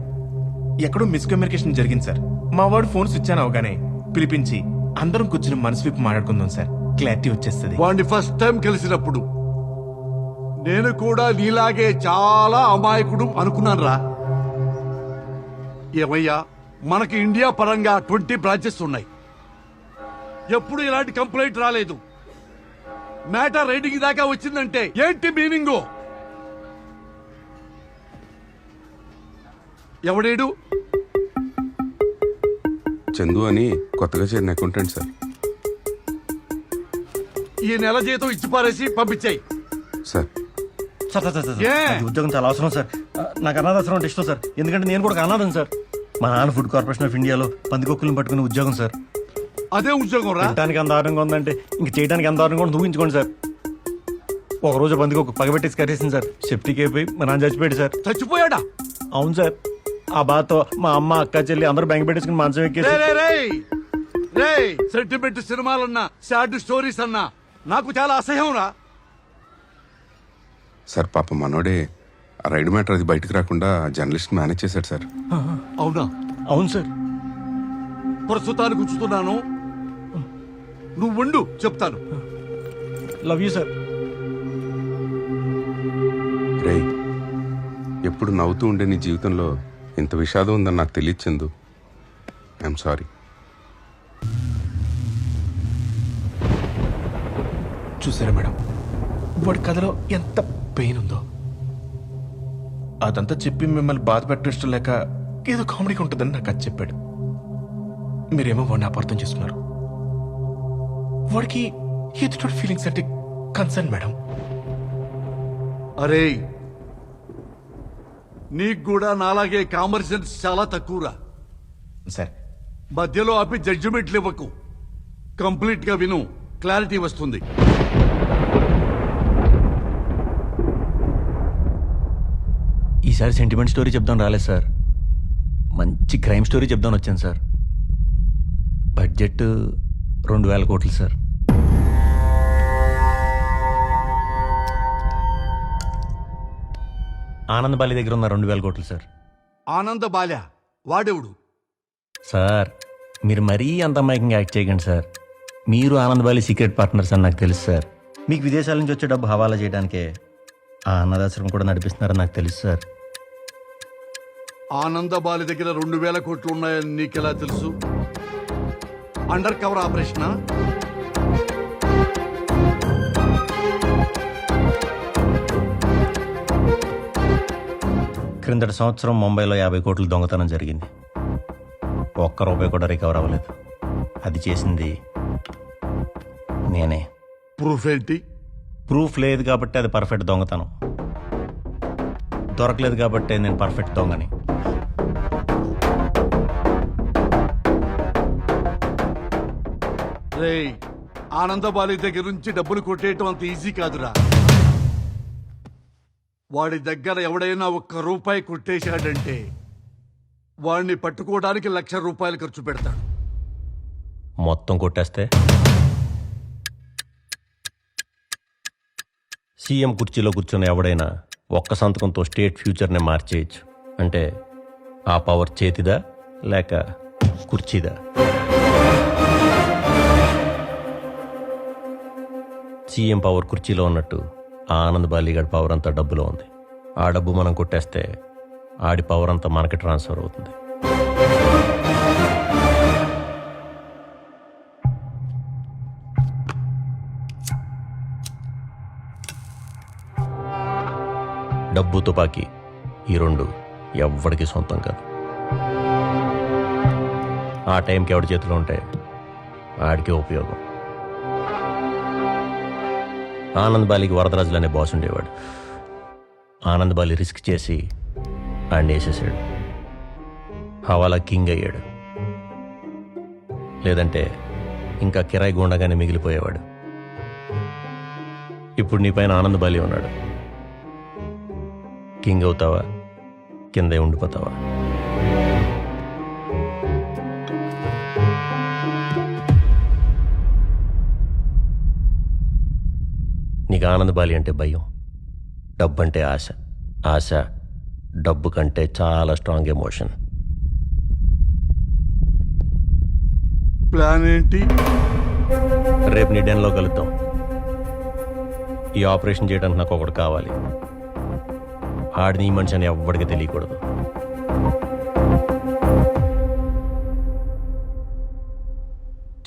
ఎక్కడో మిస్కమ్యూనికేషన్ జరిగింది సార్. మా వాడు ఫోన్ స్విచ్ ఆన్ అవగానే పిలిపించి అందరం కూర్చుని మనసు విప్పి మాట్లాడుకుందాం సార్. క్లారిటీ వచ్చేస్తుంది. వాడిని ఫస్ట్ టైం కలిసినప్పుడు నేను కూడా నీలాగే చాలా అమాయకుడు అనుకున్నాను రా. ఏమయ్యా, మనకి ఇండియా పరంగా 20 బ్రాంచెస్ ఉన్నాయి. ఎప్పుడు ఇలాంటి కంప్లైంట్ రాలేదు. మ్యాటర్ రైడింగ్ దాకా వచ్చిందంటే ఏంటి మీనింగు? ఎవడేడు? చందు అని కొత్తగా చేరిన అకౌంటెంట్ సార్. ఈ నెల జీతం ఇచ్చి పారేసి పంపించాయి సార్. సార్ సార్ సార్ ఈ ఉద్యోగం చాలా అవసరం సార్. నాకు అనాథాశ్రమం అంటే ఇష్టం సార్. ఎందుకంటే నేను కూడా ఒక అనాథం సార్. మా నాన్న ఫుడ్ కార్పొరేషన్ ఆఫ్ ఇండియాలో పందికొక్కులను పట్టుకునే ఉద్యోగం సార్. అదే ఉద్యోగం రా. తినడానికి ఎంత దారుణంగా ఉందంటే ఇంక చేయడానికి ఎంత దారుణంగా ఉందో ఊహించుకోండి సార్. ఒక రోజు పందికొక్కు పగబెట్టేసి కట్టేసింది సార్. సెఫ్టీకి అయిపోయి మా నాన్న చచ్చిపోయాడు సార్. చచ్చిపోయాడా? అవును సార్. ఆ బాధతో మా అమ్మ, అక్క, చెల్లి అందరూ బ్యాంక్ పెట్టేసుకుని మంచం ఎక్కేసి సెంటిమెంట్ సినిమాలన్నా సాడ్ స్టోరీస్ అన్నా నాకు చాలా అసహ్యం రా. సార్ పాప మనోడే ఆ రైడ్ మ్యాటర్ అది బయటకు రాకుండా జర్నలిస్ట్ మేనేజ్ చేశాడు సార్. అవునా? అవును సార్. ప్రస్తుతానికి ఉంచుతున్నాను, నువ్వు ఉండు, చెప్తాను. Love you sir. రేయ్, ఎప్పుడు నవ్వుతూ ఉండే నీ జీవితంలో ఇంత విషాదం ఉందని నాకు తెలియదు చందు. I'm sorry. చూసారా మేడం, వాడి కథలో ఎంత పెయిన్ ఉందో. అదంతా చెప్పి మిమ్మల్ని బాధ పెట్టడం ఇష్టం లేక ఏదో కామెడీగా ఉంటుందని నాకు అది చెప్పాడు. మీరేమో వాడిని అపార్థం చేసుకున్నారు. వాడికి ఎదుటి ఫీలింగ్స్ అంటే కన్సర్న్ మేడం. అరే, నీకు కూడా నాలాగే కామన్ సెన్స్ చాలా తక్కువరా. సార్ మధ్యలో ఆపి జడ్జిమెంట్లు ఇవ్వకు. కంప్లీట్ గా విను, క్లారిటీ వస్తుంది. ఈసారి సెంటిమెంట్ స్టోరీ చెప్దాం రాలేదు సార్. మంచి క్రైమ్ స్టోరీ చెప్దాం వచ్చాను సార్. బడ్జెట్ 2000 కోట్లు సార్. ఆనంద్ బాలి దగ్గర ఉన్న 2,000 కోట్లు సార్. ఆనంద బాల్య వాడెవడు? సార్ మీరు మరీ అంత అమాయకంగా యాక్ట్ చేయకండి సార్. మీరు ఆనంద్ బాలి సీక్రెట్ పార్ట్నర్స్ అని నాకు తెలుసు సార్. మీకు విదేశాల నుంచి వచ్చే డబ్బు హవాలా చేయడానికే ఆ అన్నదాశ్రమం కూడా నడిపిస్తున్నారని నాకు తెలుసు సార్. ఆనంద బాలి దగ్గర 2,000 కోట్లు ఉన్నాయని నీకెలా తెలుసు? అండర్ కవర్ ఆపరేషనా? క్రిందటి సంవత్సరం ముంబైలో 50 కోట్లు దొంగతనం జరిగింది. ఒక్క రూపాయి కూడా రికవర్ అవ్వలేదు. అది చేసింది నేనే. ప్రూఫ్ ఏంటి? ప్రూఫ్ లేదు కాబట్టి అది పర్ఫెక్ట్ దొంగతనం. దొరకలేదు కాబట్టి నేను పర్ఫెక్ట్ దొంగని. రేయ్, ఆనందబాలి దగ్గర నుంచి డబ్బులు కొట్టేయటం అంత ఈజీ కాదురా. వాడి దగ్గర ఎవడైనా 1 రూపాయి కొట్టేశాడంటే వాడిని పట్టుకోవడానికి 1,00,000 రూపాయలు ఖర్చు పెడతాడు. మొత్తం కొట్టేస్తే సీఎం కుర్చీలో కూర్చొని ఎవడైనా ఒక్క సంతకంతో స్టేట్ ఫ్యూచర్ని మార్చేయచ్చు. అంటే ఆ పవర్ చేతిదా లేక కుర్చీదా? సీఎం పవర్ కుర్చీలో ఉన్నట్టు ఆ ఆనంద్ బాలిగాడి పవర్ అంతా డబ్బులో ఉంది. ఆ డబ్బు మనం కొట్టేస్తే ఆడి పవర్ అంతా మనకి ట్రాన్స్ఫర్ అవుతుంది. డబ్బు తుపాకీ ఈ 2 ఎవ్వడికి సొంతం కాదు. ఆ టైంకి ఎవడి చేతిలో ఉంటే ఆడికే ఉపయోగం. ఆనంద్ బాలికి వరదరాజులు అనే బాస్ ఉండేవాడు. ఆనంద్ బాలి రిస్క్ చేసి ఆడిని వేసేసాడు. హవాలా కింగ్ అయ్యాడు. లేదంటే ఇంకా కిరాయి గుండగానే మిగిలిపోయేవాడు. ఇప్పుడు నీ పైన ఆనంద్ బాలి ఉన్నాడు. కింగ్ అవుతావా, కిందే ఉండిపోతావా? నీకు ఆనంద్ బాలి అంటే భయం, డబ్బు అంటే ఆశ. ఆశ డబ్బు కంటే చాలా స్ట్రాంగ్ ఎమోషన్. ప్లాన్ ఏంటి? రేపు నీ డెన్లో కలుద్దాం. ఈ ఆపరేషన్ చేయడానికి నాకు ఒకటి కావాలి. ఆడిని ఈ మనిషి అని ఎవ్వడికి తెలియకూడదు.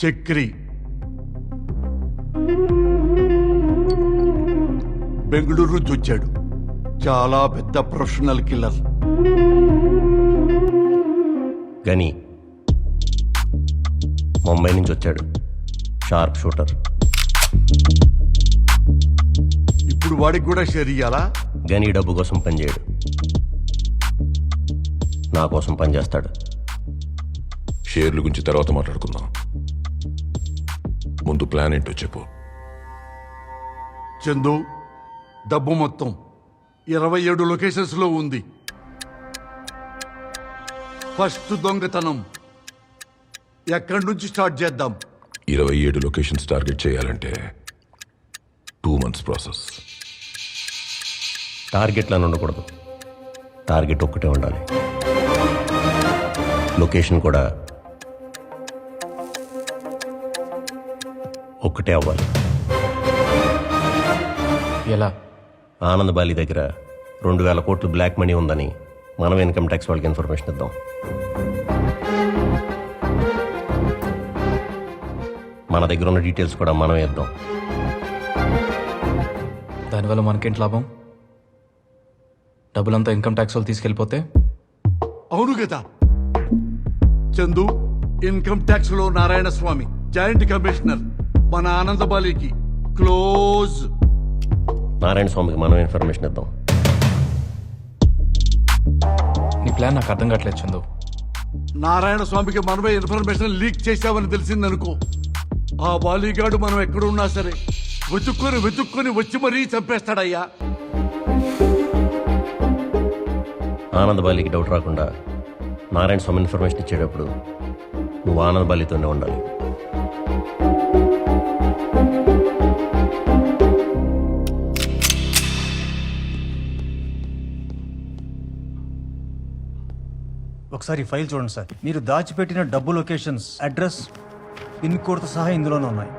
చక్రి బెంగళూరు నుంచి వచ్చాడు. చాలా పెద్ద ప్రొఫెషనల్ కిల్లర్. గని ముంబై నుంచి వచ్చాడు. Sharp shooter. ఇప్పుడు వాడికి కూడా షేర్ ఇయ్యాలా? గని డబ్బు కోసం పనిచేయడు, నా కోసం పనిచేస్తాడు. షేర్ల గురించి తర్వాత మాట్లాడుకుందాం. ముందు ప్లాన్ ఏంటో చెప్పు. చందు, డబ్బు మొత్తం 27 లొకేషన్స్ లో ఉంది. ఫస్ట్ దొంగతనం ఎక్కడి నుంచి స్టార్ట్ చేద్దాం? 27 లొకేషన్స్ టార్గెట్ చేయాలంటే 2 months ప్రాసెస్. టార్గెట్లను ఉండకూడదు, టార్గెట్ ఒక్కటే ఉండాలి. లొకేషన్ కూడా ఒక్కటే అవ్వాలి. ఎలా? ఆనంద్ బాలి దగ్గర 2,000 కోట్లు బ్లాక్ మనీ ఉందని మనం ఇన్కమ్ ట్యాక్స్ వాళ్ళకి ఇన్ఫర్మేషన్ ఇద్దాం. మన దగ్గర ఉన్న డీటెయిల్స్ కూడా మనం ఇద్దాం. దానివల్ల మనకేంటి లాభం? డబ్బులంతా ఇన్కమ్ ట్యాక్స్ వాళ్ళు తీసుకెళ్ళిపోతే? అవును కదా చందు, ఇన్కమ్ ట్యాక్స్ లో నారాయణ స్వామి జాయింట్ కమిషనర్ మన ఆనందబాలికి క్లోజ్. నారాయణ స్వామికి మనం ఇన్ఫర్మేషన్ ఇద్దాం. నీ ప్లాన్ నాకు అర్థం కావట్లేదు చందు. నారాయణ స్వామికి మనమే ఇన్ఫర్మేషన్ లీక్ చేశామని తెలిసిందనుకో, ఆ బాలీగాడు మనం ఎక్కడున్నా సరే వెతుక్కొని వచ్చి మరీ చంపేస్తాడయ్యా. ఆనంద్ బాలికి డౌట్ రాకుండా నారాయణ స్వామి ఇన్ఫర్మేషన్ ఇచ్చేటప్పుడు నువ్వు ఆనంద్ బాలితోనే ఉండాలి. ఒకసారి ఫైల్ చూడండి సార్. మీరు దాచిపెట్టిన డబ్బు లొకేషన్స్, అడ్రస్, పిన్ కోడ్తో సహా ఇందులోనే ఉన్నాయి.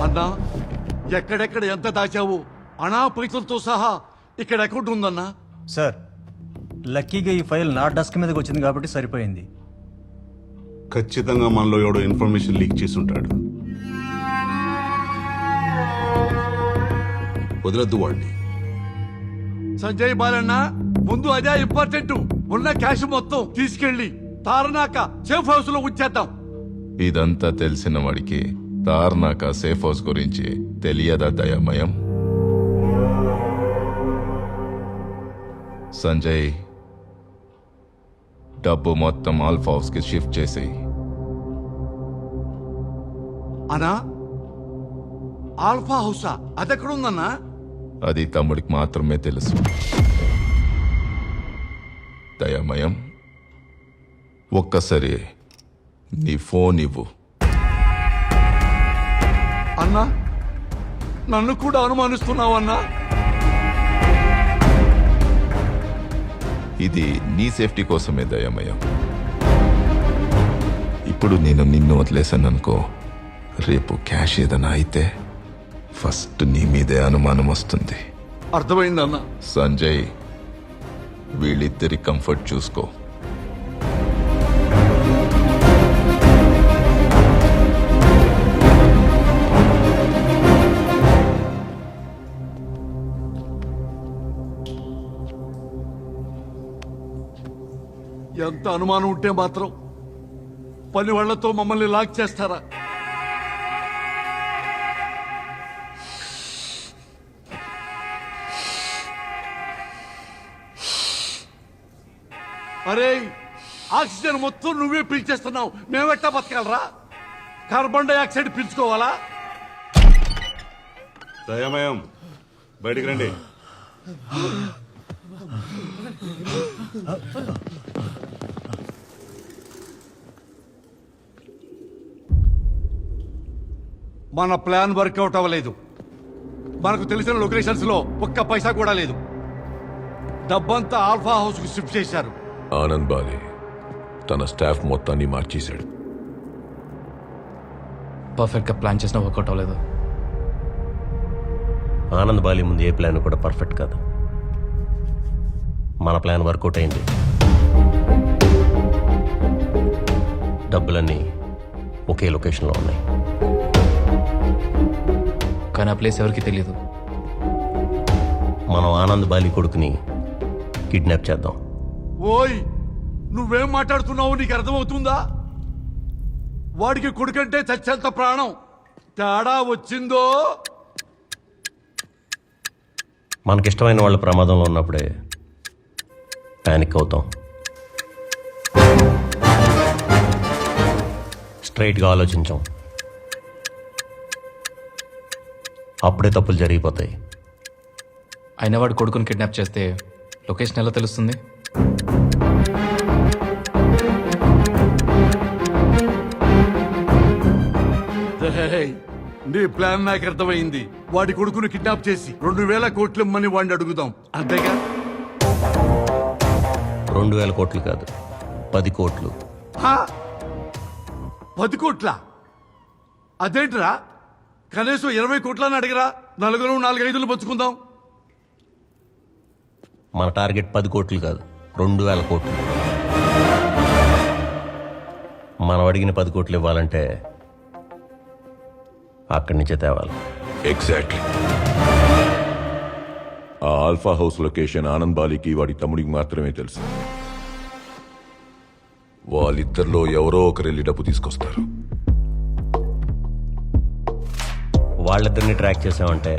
అన్నా, ఎక్కడెక్కడ ఎంత దాచావు? అనా పైసలతో సహా ఇక్కడ అకౌంట్ ఉందన్నా. సార్, లక్కీగా ఈ ఫైల్ నా డెస్క్ మీదకి వచ్చింది కాబట్టి సరిపోయింది. ఖచ్చితంగా మనలో ఎవడో ఇన్ఫర్మేషన్ లీక్ చేసి ఉంటాడు. వదలద్దు వాడిని. సంజయ్ బాలన్న, ముందు అదే ఇంపార్టెంట్. ఉన్న క్యాష్ మొత్తం తీసుకెళ్లి తారనాక సేఫ్ హౌస్ లో ఉంచేద్దాం. ఇదంతా తెలిసిన వాడికి తార్నాక సేఫ్ హౌస్ గురించి తెలియదా దయామయం? సంజయ్, డబ్బు మొత్తం ఆల్ఫా హౌస్ కి షిఫ్ట్ చేసేయి. అనా, ఆల్ఫా హౌసా? అదెక్కడుందన్నా? అది తమ్ముడికి మాత్రమే తెలుసు. దయామయం, ఒక్కసారి నీ ఫోన్ ఇవ్వు. అన్నా, నన్ను కూడా అనుమానిస్తున్నావన్నా? ఇది నీ సేఫ్టీ కోసమే దయామయం. ఇప్పుడు నేను నిన్ను వదిలేశాను అనుకో, రేపు క్యాష్ ఏదైనా అయితే ఫస్ట్ నీ మీదే అనుమానం వస్తుంది. అర్థమైందన్నా. సంజయ్, వీళ్ళిద్దరి కంఫర్ట్ చూసుకో. ఎంత అనుమానం ఉంటే మాత్రం పని వాళ్లతో మమ్మల్ని లాక్ చేస్తారా? అరే, ఆక్సిజన్ మొత్తం నువ్వే పీల్చేస్తున్నావు, మేమెట్టా బతకాలరా? Carbon dioxide పీల్చుకోవాలా? దయామయం, బయటికి రండి. మన ప్లాన్ వర్కౌట్ అవ్వలేదు. మనకు తెలిసిన లొకేషన్స్ లో ఒక్క పైసా కూడా లేదు. డబ్బంతా ఆల్ఫా హౌస్ కు షిఫ్ట్ చేశారు. ఆనంద్ బాలి తన స్టాఫ్ మొత్తాన్ని మార్చేశాడు. పర్ఫెక్ట్ గా ప్లాన్ చేసినా వర్కౌట్ అవ్వలేదు. ఆనంద్ బాలి ముందు ఏ ప్లాన్ కూడా పర్ఫెక్ట్ కాదు. మన ప్లాన్ వర్కౌట్ అయింది. డబ్బులన్నీ ఒకే లొకేషన్లో ఉన్నాయి. కానీ ఆ ప్లేస్ ఎవరికి తెలియదు. మనం ఆనంద్ బాలి కొడుకుని కిడ్నాప్ చేద్దాం. ఓయ్, నువ్వేం మాట్లాడుతున్నావు? నీకు అర్థమవుతుందా? వాడికి కొడుకంటే చచ్చేంత ప్రాణం. తేడా వచ్చిందో? మనకిష్టమైన వాళ్ళ ప్రమాదంలో ఉన్నప్పుడే ప్యానిక్ అవుతాం. స్ట్రైట్గా ఆలోచించాం, అప్పుడే తప్పులు జరిగిపోతాయి. అయినా వాడు కొడుకుని కిడ్నాప్ చేస్తే లొకేషన్ ఎలా తెలుస్తుంది? నీ ప్లాన్ నాకు అర్థమైంది. వాడి కొడుకును కిడ్నాప్ చేసి 2000 కోట్లు ఇమ్మని వాడిని అడుగుదాం, అంతేగా? 2000 కోట్లు కాదు, 10 కోట్లు. 10 కోట్ల? అదేంట్రా, కనీసం 20 కోట్లని అడిగరా? నలుగురు 4-5 పంచుకుందాం. మన టార్గెట్ 10 కోట్లు కాదు, 2000 కోట్లు. మనం అడిగిన 10 కోట్లు ఇవ్వాలంటే అక్కడి నుంచే తేవాలి. ఎగ్జాక్ట్లీ. ఆ ఆల్ఫా హౌస్ లొకేషన్ ఆనంద్ బాలికి వాడి తమ్ముడికి మాత్రమే తెలుసు. వాళ్ళిద్దరిలో ఎవరో ఒకరు వెళ్ళి డబ్బు తీసుకొస్తారు. వాళ్ళిద్దరిని ట్రాక్ చేసామంటే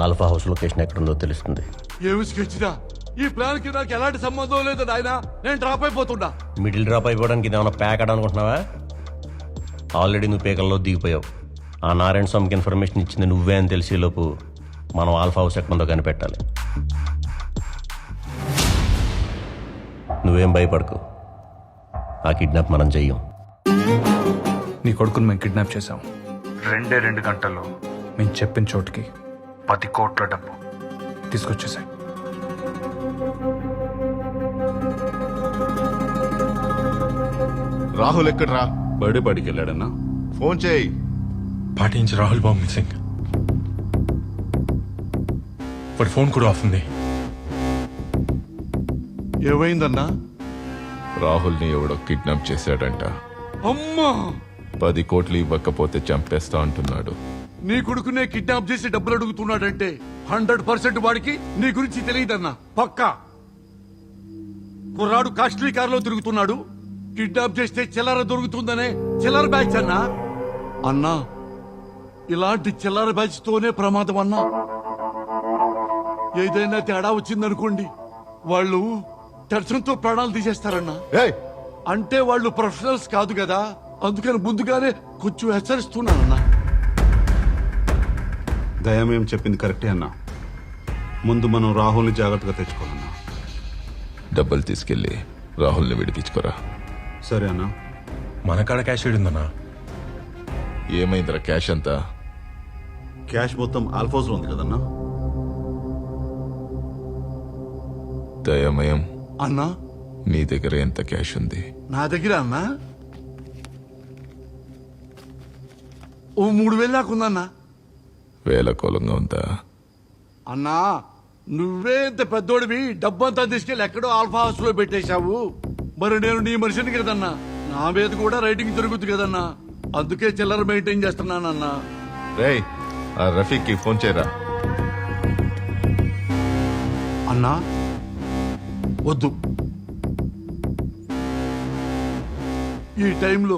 ఆల్ఫా హౌస్ లొకేషన్ ఎక్కడుందో తెలుస్తుంది. ఏమి స్కెచ్దా? ఈ ప్లాన్ కి నాకు ఎలాంటి సంబంధం లేదు నాయనా. నేను డ్రాప్ అయిపోతున్నా. మిడిల్ డ్రాప్ అయిపోవడానికి ఇదేమన్నా ప్యాక్ అనుకుంటున్నావా? ఆల్రెడీ నువ్వు పేకల్లో దిగిపోయావు. ఆ నారాయణ స్వామికి ఇన్ఫర్మేషన్ ఇచ్చింది నువ్వే అని తెలిసేలోపు మనం ఆల్ఫా హౌస్ ఎక్కడుందో కనిపెట్టాలి. నువ్వేం భయపడకు, ఆ కిడ్నాప్ మనం చెయ్యం. నీ కొడుకుని మేము కిడ్నాప్ చేశాం. 2 గంటల్లో మేము చెప్పిన చోటుకి 10 కోట్ల డబ్బు తీసుకొచ్చేసాయి. రాహుల్ ఎక్కడ్రా? బడికి వెళ్ళాడన్నా? ఫోన్ చేయి. పాటించి రాహుల్ బాబు మిస్సింగ్. వాడి ఫోన్ కూడా ఆఫ్ ఉంది. ఏమైందన్నా? రాహుల్ని ఎవడో కిడ్నాప్ చేశాడంట. అమ్మా, 10 కోట్లు ఇవ్వకపోతే చంపేస్తా అంటున్నాడు. నీ కొడుకునే కిడ్నాప్ చేసి డబ్బులు అడుగుతున్నాడంటే 100% వాడికి నీ గురించి తెలియదన్నా. పక్కా కుర్రాడు కాస్ట్లీ కారులో తిరుగుతున్నాడు. కిడ్నాప్ చేస్తే చిల్లర దొరుకుతుందనే చిల్లర బ్యాచ్ అన్నా. అన్నా, ఇలాంటి చిల్లర బ్యాచ్ తోనే ప్రమాదం అన్నా. ఏదైనా తేడా వచ్చిందనుకోండి, వాళ్ళు టెన్షన్తో ప్రాణాలు తీసేస్తారన్నా. అంటే వాళ్ళు ప్రొఫెషనల్స్ కాదు కదా, అందుకని ముందుగానే కొంచెం హెచ్చరిస్తున్నానన్నా. దయమేం చెప్పింది కరెక్టే అన్నా. ముందు మనం రాహుల్ని జాగ్రత్తగా తెచ్చుకోవాలన్నా. డబ్బులు తీసుకెళ్లి రాహుల్ని విడిపించుకోరా. సరే అన్నా. మన కాడ క్యాష్ ఉందన్నా. ఏమైందిరా క్యాష్ అంతా? క్యాష్ మొత్తం ఆల్ఫోజ్ లో ఉంది కదన్నా. దయమయం అన్నా, నీ దగ్గర ఎంత క్యాష్ ఉంది? నా దగ్గర అన్నా ఓ 3,000 దాకా ఉందన్నా. వేలకోలంగా ఉందా? అన్నా, నువ్వే ఇంత పెద్దోడివి డబ్బంతా తీసుకెళ్ళి ఎక్కడో ఆల్ఫా హౌస్ లో పెట్టేశావు. మరి నేను నీ మనిషిని కదన్నా, నా మీద కూడా రైటింగ్ జరుగుతుంది కదన్నా. అందుకే చిల్లర మెయింటైన్ చేస్తున్నానన్నా. రేయ్, ఆ రఫీక్ కి ఫోన్ చేయరా. అన్నా వద్దు. ఈ టైంలో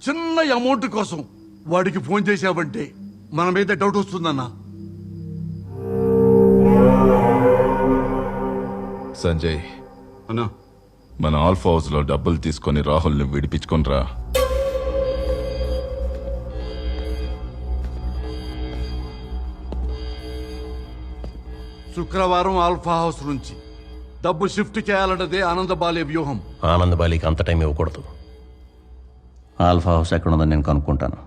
చిన్న అమౌంట్ కోసం వాడికి ఫోన్ చేశావంటే మన మీద డౌట్ వస్తుందన్నా. సంజయ్ అన్నా, మన ఆల్ఫా హౌస్ లో డబ్బులు తీసుకొని రాహుల్ని విడిపించుకొనిరా. శుక్రవారం ఆల్ఫా హౌస్ నుంచి డబ్బు షిఫ్ట్ చేయాలన్నదే ఆనందబాలే వ్యూహం. ఆనందబాలికి అంత టైం ఇవ్వకూడదు. ఆల్ఫా హౌస్ ఎక్కడ ఉందని నేను కనుక్కుంటాను.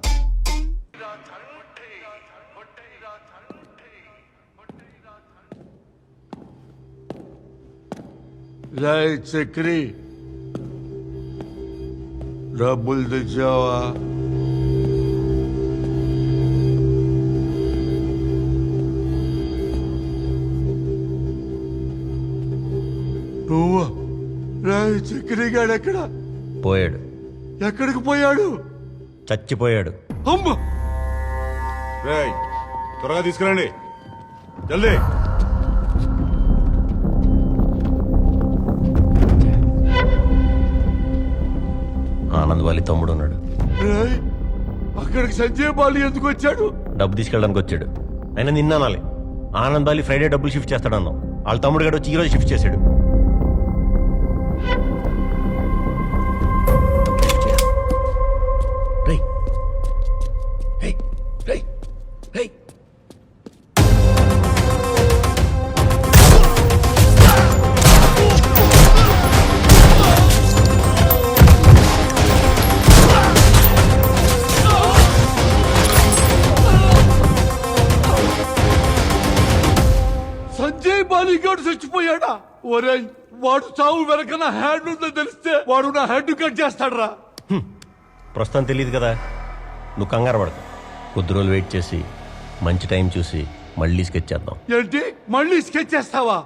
రైట్ చక్రి, డబ్బులు తెచ్చావా? నువ్వు రాయ్ చక్రి గాడు ఎక్కడ? పోయాడు. ఎక్కడికి పోయాడు? చచ్చిపోయాడు. అమ్మ, రేయ్, త్వరగా తీసుకురండి, జల్దీ. ఆనందబాలి తమ్ముడు ఉన్నాడు. రాయ్, అక్కడికి సంజయ్ బాలి ఎందుకు వచ్చాడు? డబ్బు తీసుకెళ్ళడానికి వచ్చాడు. అయినా నిన్న అనాలి. ఆనందబాలి ఫ్రైడే డబ్బులు షిఫ్ట్ చేస్తాడన్నావు. వాళ్ళ తమ్ముడు గడు వచ్చి ఈరోజు షిఫ్ట్ చేశాడు. సంజయ్ బాలిగాడు చచ్చిపోయాడా? ఒరేయ్, వాడు చావు వెనక నా హ్యాండ్ ఉందని తెలిస్తే వాడు నా హెడ్ కట్ చేస్తాడరా. ప్రస్తుతం తెలియదు కదా, నువ్వు కంగారు పడకు. కొద్ది రోజులు వెయిట్ చేసి మంచి టైం చూసి మళ్ళీ స్కెచ్ చేద్దాం. ఏంటి, మళ్ళీ స్కెచ్ చేస్తావా?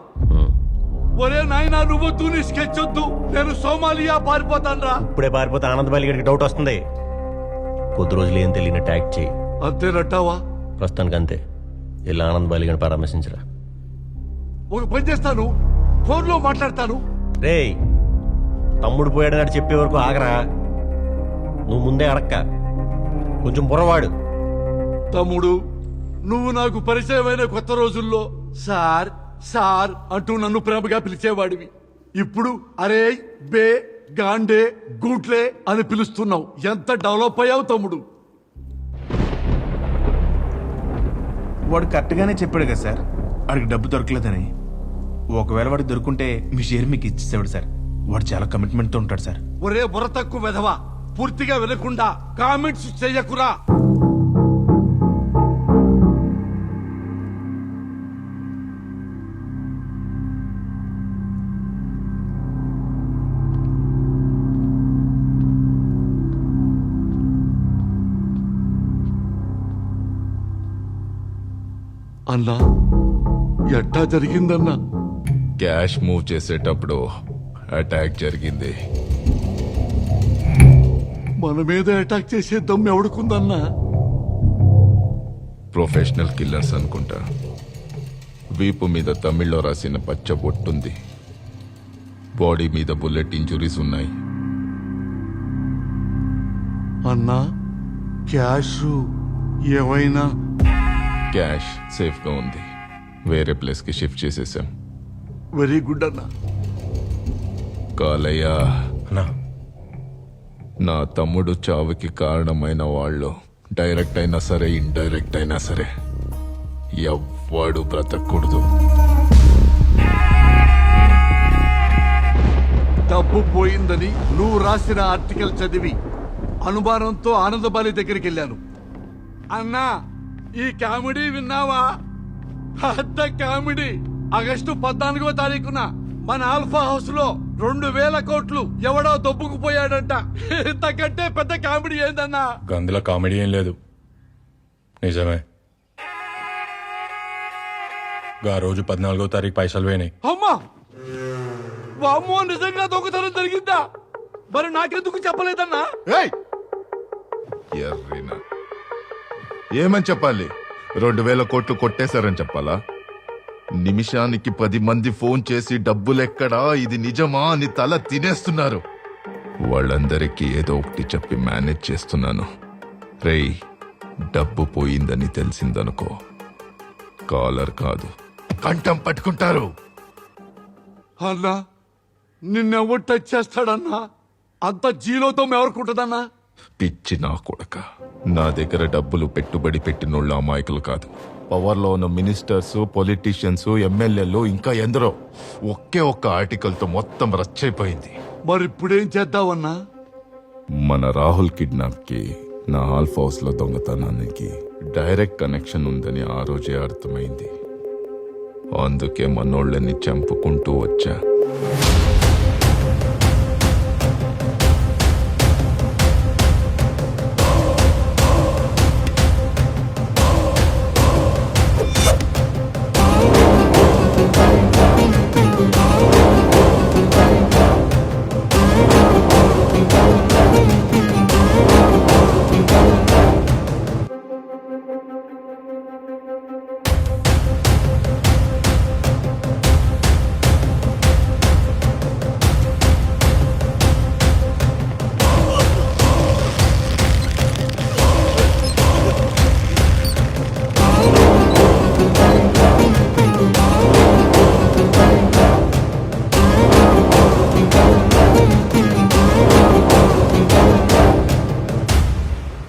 ఒరే నాయనా, నువ్వు నీ స్కెచ్ వద్దు. నేను సోమాలియా పారిపోతానరా. ఇప్పుడే పారిపోతే ఆనందబాలి గడికి డౌట్ వస్తుంది. కొద్ది రోజులు ఏం తెలియని ట్యాక్ చేయి. అంతేనట్టావా? ప్రస్తుతానికి అంతే. ఇలా ఆనందబాలి గడిని పరామర్శించరా. ఒక పని చేస్తాను, ఫోన్ లో మాట్లాడతాను. రేయ్, తమ్ముడు పోయాడని చెప్పే వరకు ఆగరా. నువ్వు ముందే అడక్క, కొంచెం బుర్రవాడు. తమ్ముడు, నువ్వు నాకు పరిచయమైన కొత్త రోజుల్లో సార్ సార్ అంటూ నన్ను ప్రేమగా పిలిచేవాడివి. ఇప్పుడు అరే, బే, గాండే, గూట్లే అని పిలుస్తున్నావు. ఎంత డెవలప్ అయ్యావు తమ్ముడు. వాడు కరెక్ట్గానే చెప్పాడు కదా సార్, వాడికి డబ్బు దొరకలేదని. ఒకవేళ వాడికి దొరుకుంటే మీ షేర్ మీకు ఇచ్చేసాడు సార్. వాడు చాలా కమిట్మెంట్తో ఉంటాడు సార్. ఒరే బుర్ర తక్కువ వెధవా, పూర్తిగా వినకుండా కామెంట్స్ చెయ్యకురా. అన్నా ఎట్టా జరిగిందన్నా? క్యాష్ మూవ్ చేసేటప్పుడు అటాక్ జరిగింది. మన మీద అటాక్ చేసే దమ్ము ఎవడుకుందన్నా? ప్రొఫెషనల్ కిల్లర్స్ అనుకుంటా. వీపు మీద తమిళ్లో రాసిన పచ్చ బొట్టుంది. బాడీ మీద బుల్లెట్ ఇంజురీస్ ఉన్నాయి. అన్నా క్యాష్ ఏమైనా? క్యాష్ సేఫ్ గా ఉంది. వేరే ప్లేస్ కి షిఫ్ట్ చేసేసాం. వెరీ గుడ్ అన్నా. కాలయ్య అన్నా, నా తమ్ముడు చావుకి కారణమైన వాళ్ళు డైరెక్ట్ అయినా సరే ఇండైరెక్ట్ అయినా సరే ఎవ్వడు బ్రతకూడదు. డబ్బు పోయిందని నువ్వు రాసిన ఆర్టికల్ చదివి అనుమానంతో ఆనందబాలి దగ్గరికి వెళ్ళాను. అన్నా ఈ కామెడీ విన్నావా? పెద్ద కామెడీ. ఆగస్టు 14వ తారీఖున మన ఆల్ఫా హౌస్ లో 2000 కోట్లు ఎవడో దొబ్బుకుపోయాడంట. ఇంతకంటే పెద్ద కామెడీ ఏందన్నా? అందులో కామెడీ ఏం లేదు, నిజమే. ఆ రోజు 14వ తారీఖు పైసలు పోయినాయి. అమ్మా వామ్మో, నిజంగా దొంగతనం జరిగిందా? మరి నాకెందుకు చెప్పలేదన్నా? ఎర్రినా ఏమని చెప్పాలి? 2000 కోట్లు కొట్టేశారని చెప్పాలా? నిమిషానికి 10 మంది ఫోన్ చేసి డబ్బులెక్కడా, ఇది నిజమా అని తల తినేస్తున్నారు. వాళ్ళందరికీ ఏదో ఒకటి చెప్పి మేనేజ్ చేస్తున్నాను. రేయ్, డబ్బు పోయిందని తెలిసిందనుకో, కాలర్ కాదు కంఠం పట్టుకుంటారు. అన్నా నిన్నెవరు టచ్ చేస్తాడన్నా? అంత జీలోతో ఎవరుకుంటుందన్నా? పిచ్చి నా కొడక, నా దగ్గర డబ్బులు పెట్టుబడి పెట్టినోళ్ళు అమాయకులు కాదు. పవర్లో ఉన్న మినిస్టర్స్, పొలిటీషియన్స్, ఎమ్మెల్యేలు ఇంకా ఎందరో. ఒకే ఒక్క ఆర్టికల్ తో మొత్తం రచ్చైపోయింది. మరి ఇప్పుడేం చేద్దామన్నా? మన రాహుల్ కిడ్నాప్ కి, నా ఆల్ఫ్ హౌస్ లో దొంగతనానికి డైరెక్ట్ కనెక్షన్ ఉందని ఆ రోజే అర్థమైంది. అందుకే మనోళ్ళని చంపుకుంటూ వచ్చా.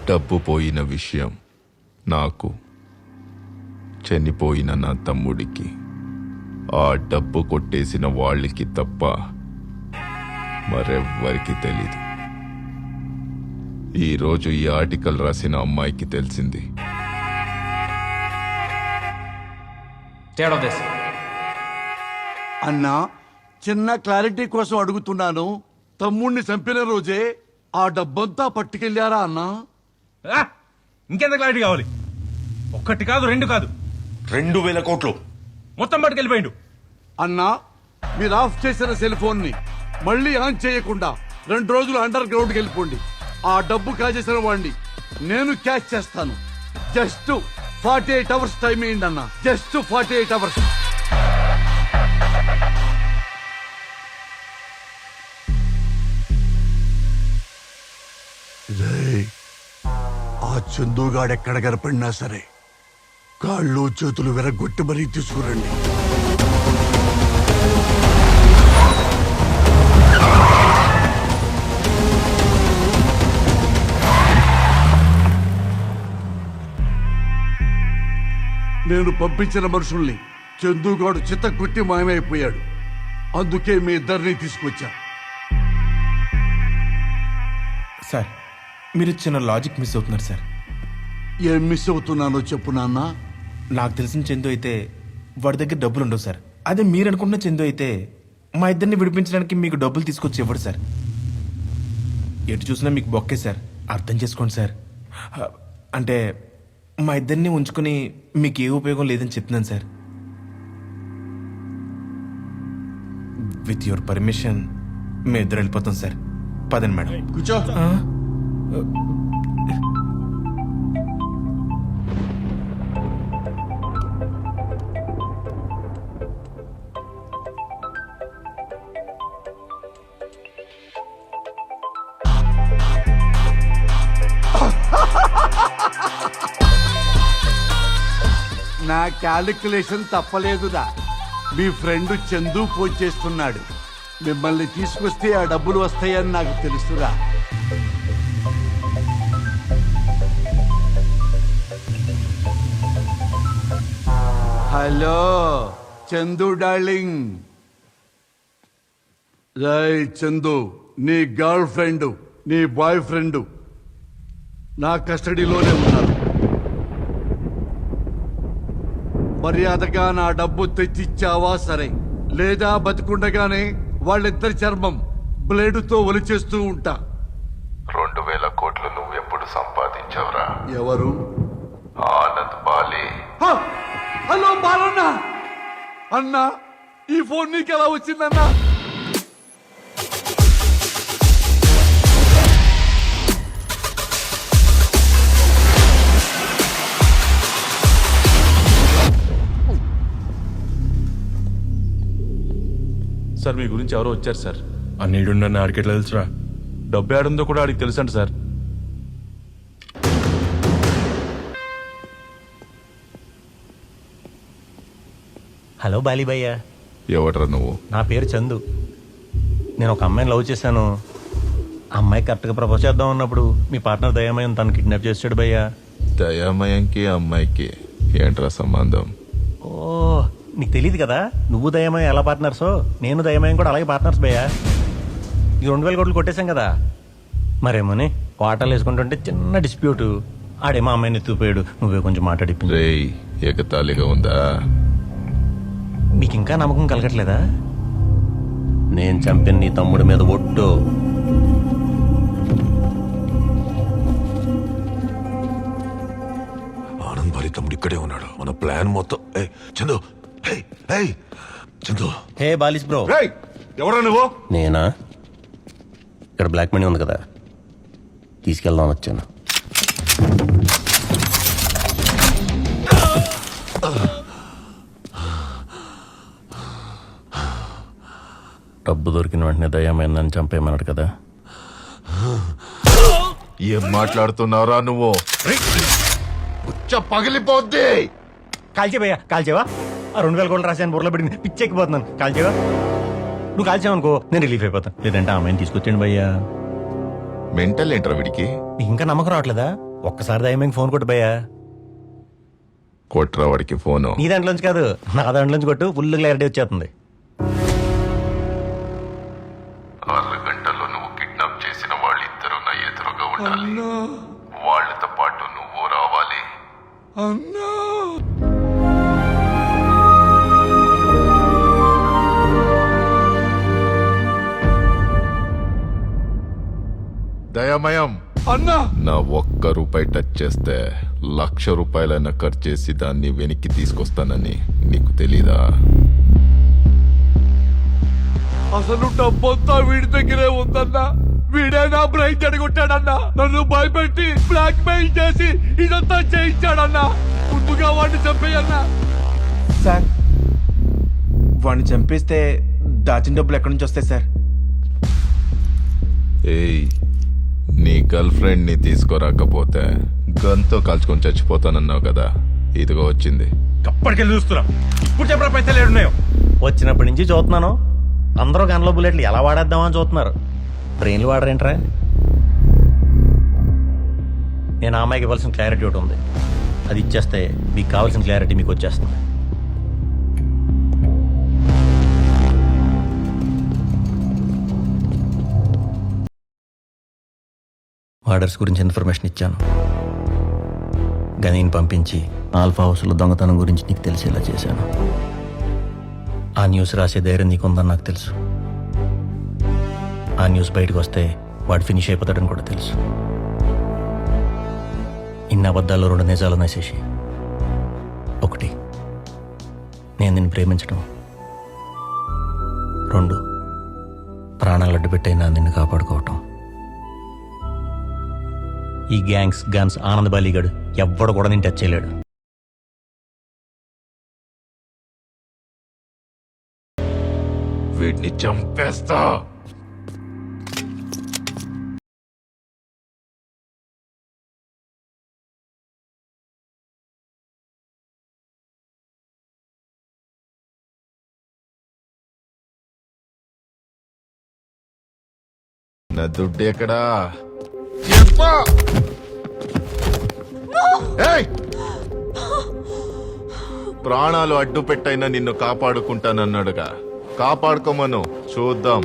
డబ్బు పోయిన విషయం నాకు, చనిపోయిన నా తమ్ముడికి, ఆ డబ్బు కొట్టేసిన వాళ్ళకి తప్ప మరెవ్వరికి తెలీదు. ఈరోజు ఈ ఆర్టికల్ రాసిన అమ్మాయికి తెలిసింది. అన్నా చిన్న క్లారిటీ కోసం అడుగుతున్నాను. తమ్ముణ్ణి చంపిన రోజే ఆ డబ్బంతా పట్టుకెళ్ళారా అన్నా? ఇంకెంత క్లారిటీ కావాలి? ఒక్కటి కాదు, 2 కాదు, 2000 కోట్లు మొత్తం పట్టుకెళ్ళిపోయిండు. అన్నా మీరు ఆఫ్ చేసిన సెల్ ఫోన్ ని మళ్ళీ ఆన్ చేయకుండా 2 రోజులు అండర్ గ్రౌండ్కి వెళ్ళిపోండి. ఆ డబ్బు కాజేసిన వాడిని నేను క్యాచ్ చేస్తాను. జస్ట్ 48 అవర్స్ టైం అయింది అన్నా. Just 48 hours. ఆ చందుగాడెక్కడ కనపడినా సరే కాళ్ళు చేతులు విరగొట్టి మరీ తీసుకురండి. నేను పంపించిన మనుషుల్ని చందుగాడు చిత్తకుట్టి మాయమైపోయాడు. అందుకే మీ ఇద్దరిని తీసుకొచ్చా. సార్ మీరు చిన్న లాజిక్ మిస్ అవుతున్నారు సార్. ఏం మిస్ అవుతున్నానో చెప్పు నాన్న. నాకు తెలిసిన చందు అయితే వాడి దగ్గర డబ్బులు ఉండవు సార్. అదే మీరు అనుకుంటున్న చందు అయితే మా ఇద్దరిని విడిపించడానికి మీకు డబ్బులు తీసుకొచ్చి ఇవ్వడు సార్. ఎటు చూసినా మీకు బొక్కే సార్, అర్థం చేసుకోండి సార్. అంటే మా ఇద్దరిని ఉంచుకొని మీకు ఏ ఉపయోగం లేదని చెప్తున్నాను సార్. విత్ యువర్ పర్మిషన్ మేము ఇద్దరు వెళ్ళిపోతాం సార్. పదండి మేడం. కూర్చో. నా క్యాలిక్యులేషన్ తప్పలేదురా. మీ ఫ్రెండ్ చందు ఫోన్ చేస్తున్నాడు. మిమ్మల్ని తీసుకొస్తే ఆ డబ్బులు వస్తాయని నాకు తెలుసురా. Hello Chandu darling. రై చందు, నీ గర్ల్ ఫ్రెండ్, నీ బాయ్ ఫ్రెండ్ నా కస్టడీలోనే ఉన్నారు. మర్యాదగా నా డబ్బు తెచ్చిచ్చావా సరే, లేదా బతికుండగానే వాళ్ళిద్దరి చర్మం బ్లేడుతో ఒలిచేస్తూ ఉంటా. 2000 కోట్లు నువ్వు ఎప్పుడు సంపాదించావురా? ఎవరు? ఆనంద్ బాలి. హలో బాలన్న. అన్నా, ఈ ఫోన్ నీకెలా వచ్చిందన్నా? సార్ మీ గురించి ఎవరో వచ్చారు సార్. ఆ నీడున్న ఆడికెట్లా తెలుసురా? డబ్బు ఏడుందో కూడా ఆడికి తెలుసండి సార్. హలో బాలి భయ్య, ఎవట్రా నువ్వు? నా పేరు చందు. నేను ఒక అమ్మాయిని లవ్ చేశాను. ఆ అమ్మాయి కరెక్ట్గా ప్రపోజ్ చేద్దాం అన్నప్పుడు మీ పార్ట్నర్ దయామయం తను కిడ్నాప్ చేసాడు భయ్య. దయామయంకి అమ్మాయికి ఏంట్రా సంబంధం? ఓ, నీకు తెలియదు కదా, నువ్వు దయమయం ఎలా పార్ట్నర్సో నేను దయమయం కూడా అలాగే పార్ట్నర్స్ భయ్య. ఈ 2000 కోట్లు కొట్టేశాం కదా, మరేమోని వాటాలు వేసుకుంటుంటే చిన్న డిస్ప్యూట్. ఆడేమో అమ్మాయిని ఎత్తుకుపోయాడు, నువ్వే కొంచెం మాట్లాడి. రేయ్, ఏకతాళిగా ఉందా? మీకు ఇంకా నమ్మకం కలగట్లేదా? నేను చంపిన నీ తమ్ముడి మీద ఒట్టు. ఆనంద్ బాలి తమ్ముడు ఇక్కడే ఉన్నాడు. మన ప్లాన్ మొత్తం. చందు, చందు. హే బాలిస్ బ్రో. ఎవరా నువ్వు? నేనా? ఇక్కడ బ్లాక్ మనీ ఉంది కదా, తీసుకెళ్దాం వచ్చాను. డబ్బు దొరికిన వెంటనే దయ్యమైందని చంపేయమన్నాడు కదా. ఏం మాట్లాడుతున్నారా నువ్వు? పగిలిపోద్ది. కాల్చేవయ్యా, కాల్చేవా? ఆ 2000 కోట్లు రాశాను, బుర్రలో పెట్టి పిచ్చెక్కిపోతున్నాను. కాల్చేవా? నువ్వు కాల్చావనుకో నేను రిలీఫ్ అయిపోతాను. లేదంటే ఆ అమ్మాయిని తీసుకొచ్చాను భయ్యా. మెంటల్ ఏంట్రా వీడికి? నీకు ఇంకా నమ్మకం రావట్లేదా? ఒక్కసారి దయ్యమైంది ఫోన్ కొట్టు భయ్యా. కొట్రా వాడికి ఫోను. నీ దాంట్లోంచి కాదు, నా దాంట్లోంచి కొట్టు, ఫుల్ క్లారిటీ వచ్చేస్తుంది. 6 గంటల్లో నువ్వు కిడ్నాప్ చేసిన వాళ్ళిద్దరూ నా ఎదురుగా ఉండాలి. వాళ్ళతో పాటు నువ్వు రావాలి. అన్నా, దయామయం అన్నా, నా 1 రూపాయి టచ్ చేస్తే 1,00,000 రూపాయలైనా ఖర్చు చేసి దాన్ని వెనక్కి తీసుకొస్తానని నీకు తెలీదా? అసలు డబ్బంతా వీడి దగ్గరే ఉందన్నా. వీడే నా బ్రెయిన్ చెడగొట్టాడన్నా. నన్ను భయపెట్టి బ్లాక్ మెయిల్ చేసి ఇదంతా చేయించాడన్నా. ముందుగా వాడిని చంపేయన్నా. సార్ వాడిని చంపేస్తే దాచిన డబ్బులు ఎక్కడి నుంచి వస్తాయి సార్? ఏయ్, నీ గర్ల్ ఫ్రెండ్ ని తీసుకురాకపోతే గన్తో కాల్చుకొని చచ్చిపోతానన్నావు కదా, ఇదిగో వచ్చింది. అప్పటికెళ్ళి చూస్తున్నా. ఇప్పుడు చెప్పరా పైసలు ఏడున్నాయో? వచ్చినప్పటి నుంచి చూస్తున్నాను, అందరూ గన్లో బుల్లెట్లు ఎలా వాడేద్దామని చూస్తున్నారు. బ్రెయిన్లు వాడరేంట్రా? నేను ఆ అమ్మాయికి ఇవ్వాల్సిన క్లారిటీ ఒకటి ఉంది, అది ఇచ్చేస్తే మీకు కావాల్సిన క్లారిటీ మీకు వచ్చేస్తుంది. మర్డర్స్ గురించి ఇన్ఫర్మేషన్ ఇచ్చాను. గనీని పంపించి ఆల్ఫా హౌస్లో దొంగతనం గురించి నీకు తెలిసేలా చేశాను. ఆ న్యూస్ రాసే ధైర్యం నీకుందని నాకు తెలుసు. ఆ న్యూస్ బయటకు వస్తే వాడు ఫినిష్ అయిపోతాడని కూడా తెలుసు. ఇన్ని అబద్ధాల్లో 2 నిజాలు నశేషి. ఒకటి, నేను నిన్ను ప్రేమించడం. 2, ప్రాణాలు అడ్డుపెట్టైనా నిన్ను కాపాడుకోవటం. ఈ గ్యాంగ్స్ గన్స్ ఆనంద్ బాలీగాడు ఎవ్వడు కూడా నేను టచ్ చేయలేడు. వీడిని చంపేస్తా. నా దుడ్డు ఎక్కడా చెప్పా. ఏయ్! ప్రాణాలు అడ్డు పెట్టైనా నిన్ను కాపాడుకుంటానన్నాడుగా, కాపాడుకోమను చూద్దాం.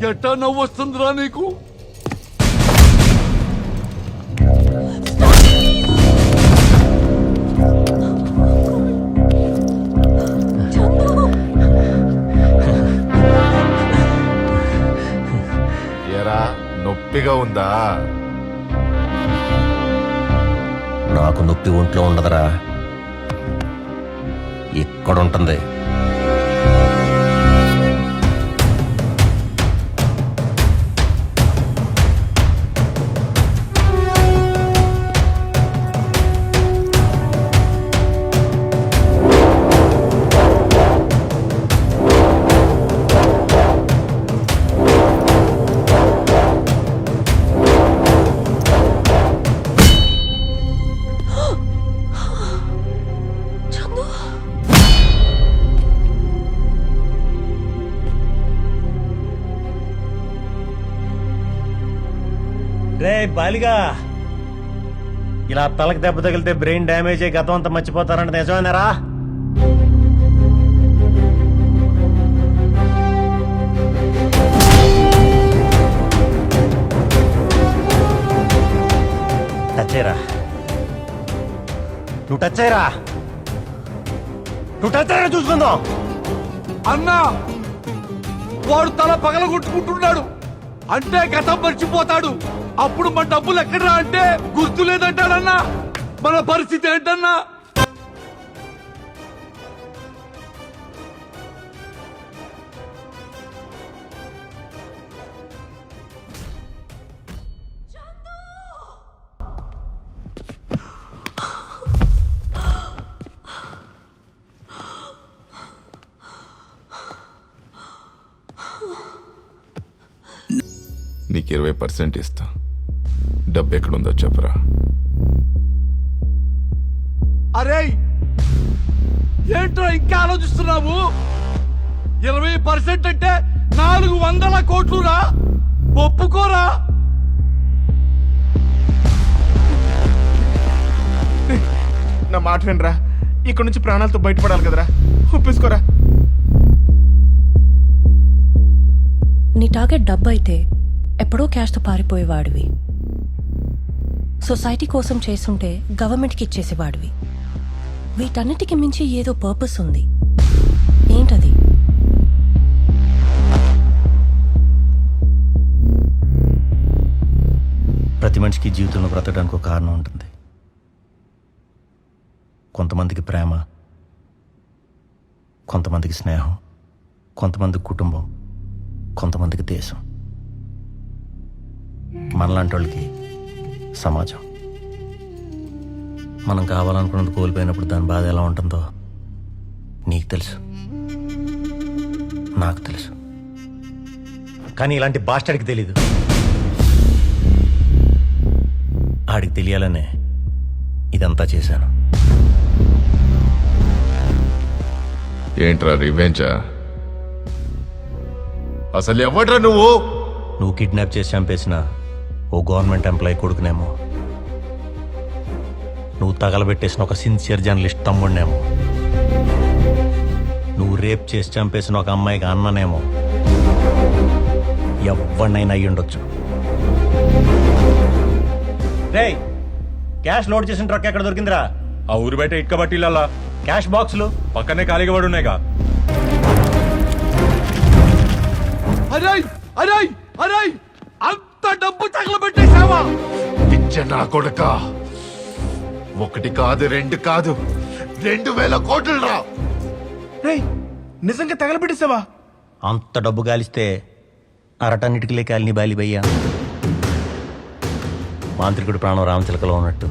ఎట్టా నవ్వు వస్తుందిరా నీకు? ఎరా నొప్పిగా ఉందా? నాకు నొప్పి ఒంట్లో ఉండదురా, ఇక్కడ ఉంటుంది. రే బాలిగా, ఇలా తలకు దెబ్బ తగిలితే బ్రెయిన్ డ్యామేజ్ అయ్యి గతం అంతా మర్చిపోతారంటే నిజమేనారా? టచ్ అయ్యరా, నువ్వు టచ్ అయ్యరా, నువ్వు టచ్ అయ్యరా చూసుకుందాం. అన్నా, వాడు తల పగలగొట్టుకుంటున్నాడు అంటే గతం మర్చిపోతాడు. అప్పుడు మన డబ్బులు ఎక్కడరా అంటే గుర్తు లేదంటాడన్నా. మన పరిస్థితి ఏంటన్నా? నీకు 20% ఇస్తా. డబ్బు ఎక్కడుందో చెప్పరా. అరే ఏంట్రా ఇంకా ఆలోచిస్తున్నావు? 20% అంటే 400 కోట్లురా. ఒప్పుకోరా. నా మాట వినరా, ఇక్కడ నుంచి ప్రాణాలతో బయటపడాలి కదరా, ఒప్పేసుకోరా. నీ టార్గెట్ డబ్బు అయితే ఎప్పుడో క్యాష్తో పారిపోయేవాడివి. సొసైటీ కోసం చేస్తుంటే గవర్నమెంట్కి ఇచ్చేసేవాడివి. వీటన్నిటికి మించి ఏదో పర్పస్ ఉంది. ఏంటది? ప్రతి మనిషికి జీవితంలో బ్రతకడానికి ఒక కారణం ఉంటుంది. కొంతమందికి ప్రేమ, కొంతమందికి స్నేహం, కొంతమందికి కుటుంబం, కొంతమందికి దేశం. మనలాంటి వాళ్ళకి సమాజం. మనం కావాలనుకున్నది కోల్పోయినప్పుడు దాని బాధ ఎలా ఉంటుందో నీకు తెలుసు, నాకు తెలుసు. కానీ ఇలాంటి బాస్టర్కి తెలీదు. ఆడికి తెలియాలనే ఇదంతా చేశాను. ఏంట్రా రివెంజా? అసలు ఎవడ్రా నువ్వు? నువ్వు కిడ్నాప్ చేసి చంపేసిన ఓ గవర్నమెంట్ ఎంప్లాయీ కొడుకునేమో, నువ్వు తగలబెట్టేసిన ఒక సిన్సియర్ జర్నలిస్ట్ తమ్ముడినేమో, నువ్వు రేప్ చేసి చంపేసిన ఒక అమ్మాయికి అన్ననేమో, ఎవరినైనా అయ్యి ఉండొచ్చు. రేయ్, క్యాష్ లోడ్ చేసిన ట్రక్ ఎక్కడ దొరికిందిరా? ఆ ఊరు బయట ఇటుక బట్టీలల్లా క్యాష్ బాక్సులు పక్కనే ఖాళీగా పడి ఉన్నాయిగా. అరేయ్ అరేయ్ అరేయ్, అంత డబ్బు తగలబెట్టేశావా? పిచ్చ నా కొడుక, ఒకటి కాదు రెండు కాదు 2000 కోట్లు రా. రేయ్ నిజంగా తగలబెట్టేసావా? అంత డబ్బు గాలిస్తే అరటన్నిటికీ కాలిని బాలిబయ్యా. మాంత్రికుడి ప్రాణం రామచిలకలో ఉన్నట్టు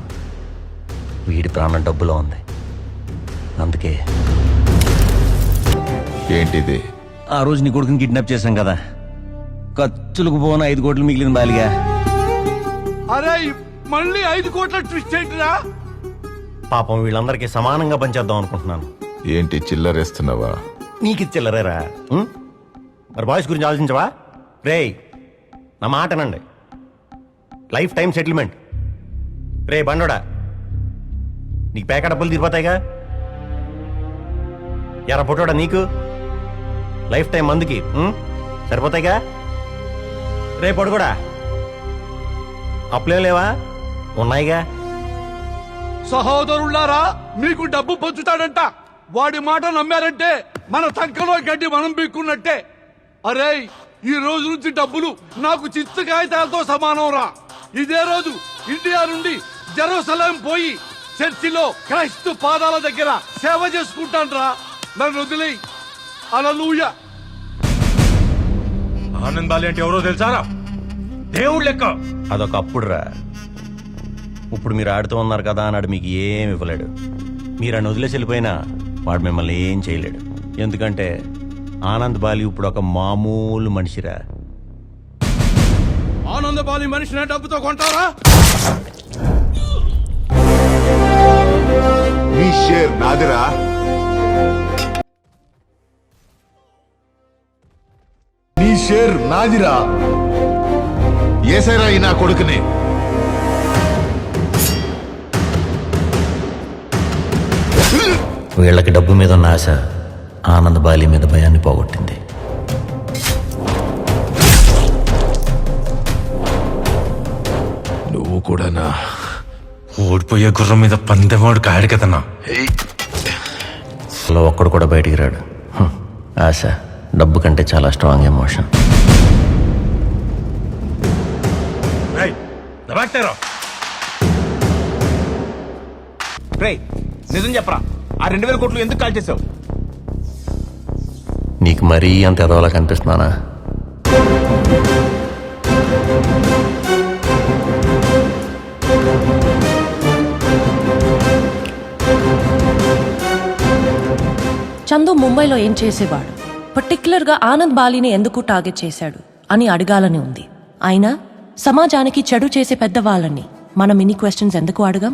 వీడి ప్రాణం డబ్బులో ఉంది. అందుకే ఏంటిది? ఆ రోజు నీ కొడుకుని కిడ్నాప్ చేశాం కదా, ఖర్చులకు పోన 5 కోట్లు మిగిలిన బాలిగా. అరే మళ్ళీ 5 కోట్ల ట్విస్ట్ ఏంటిరా? పాపం వీళ్ళందరికీ సమానంగా పనిచేద్దాం అనుకుంటున్నాను. ఏంటి చిల్లరేస్తున్నావా? నీకు చిల్లరేరా? మరి బాయ్స్ గురించి ఆలోచించవా? రేయ్ నా మాటనండి, లైఫ్ టైం సెటిల్మెంట్. రే బండోడా, నీకు పేక డబ్బులు తీరిపోతాయిగా. ఎరా పుట్టోడా, నీకు లైఫ్ టైం మందుకి సరిపోతాయిగా. రే పొడుగుడా, అప్పులేం లేవా? ఉన్నాయిగా. సహోదరులారా, మీకు డబ్బు పంచుతాడంట, వాడి మాట నమ్మారంటే మన సంఖలో గడ్డి మనం పీక్కున్నట్టే. అరే ఈ రోజు నుంచి డబ్బులు నాకు చిత్తు కాగితాలతో సమానం రా. ఇదే రోజు ఇండియా నుండి జెరూసలేం పోయి చర్చిలో క్రైస్తు పాదాల దగ్గర సేవ చేసుకుంటాను రా. నన్ను వదిలేయ్. హల్లెలూయా. ఆనంద్ బాలి అంటే ఎవరో తెలుసారా? దేవుడు లెక్క. అదొక అప్పుడురా. ఇప్పుడు మీరు ఆడుతూ ఉన్నారు కదా అన్నాడు మీకు ఏం ఇవ్వలేడు. మీరు అని వదిలేసి వెళ్ళిపోయినా వాడు మిమ్మల్ని ఏం చేయలేడు. ఎందుకంటే ఆనంద్ బాలి ఇప్పుడు ఒక మామూలు మనిషిరా. ఆనంద బాలి మనిషిని డబ్బుతో కొంటారా? నీ షేర్ నాదిరా. నీ షేర్ నాదిరా. ఏసైరా ఈ నా కొడుకుని. వీళ్ళకి డబ్బు మీద ఉన్న ఆశ ఆనంద్ బాలి మీద భయాన్ని పోగొట్టింది. నువ్వు కూడానా? ఓడిపోయే గుర్రం మీద పందెమాడు కాడు కదన్నా. అసలు ఒక్కడు కూడా బయటికి రాడు. ఆశ డబ్బు కంటే చాలా స్ట్రాంగ్ ఎమోషన్. రేయ్ నిజం చెప్పరా, ఆ 2000 కోట్లు ఎందుకు కాల్ చేసావు? నీకు మరీ అంత ఎదవలా కనిపిస్తున్నానా? చందు ముంబైలో ఏం చేసేవాడు, పర్టిక్యులర్గా ఆనంద్ బాలిని ఎందుకు టార్గెట్ చేశాడు అని అడగాలని ఉంది. అయినా సమాజానికి చెడు చేసే పెద్దవాళ్ళని మనం ఇన్ని క్వశ్చన్స్ ఎందుకు అడగం?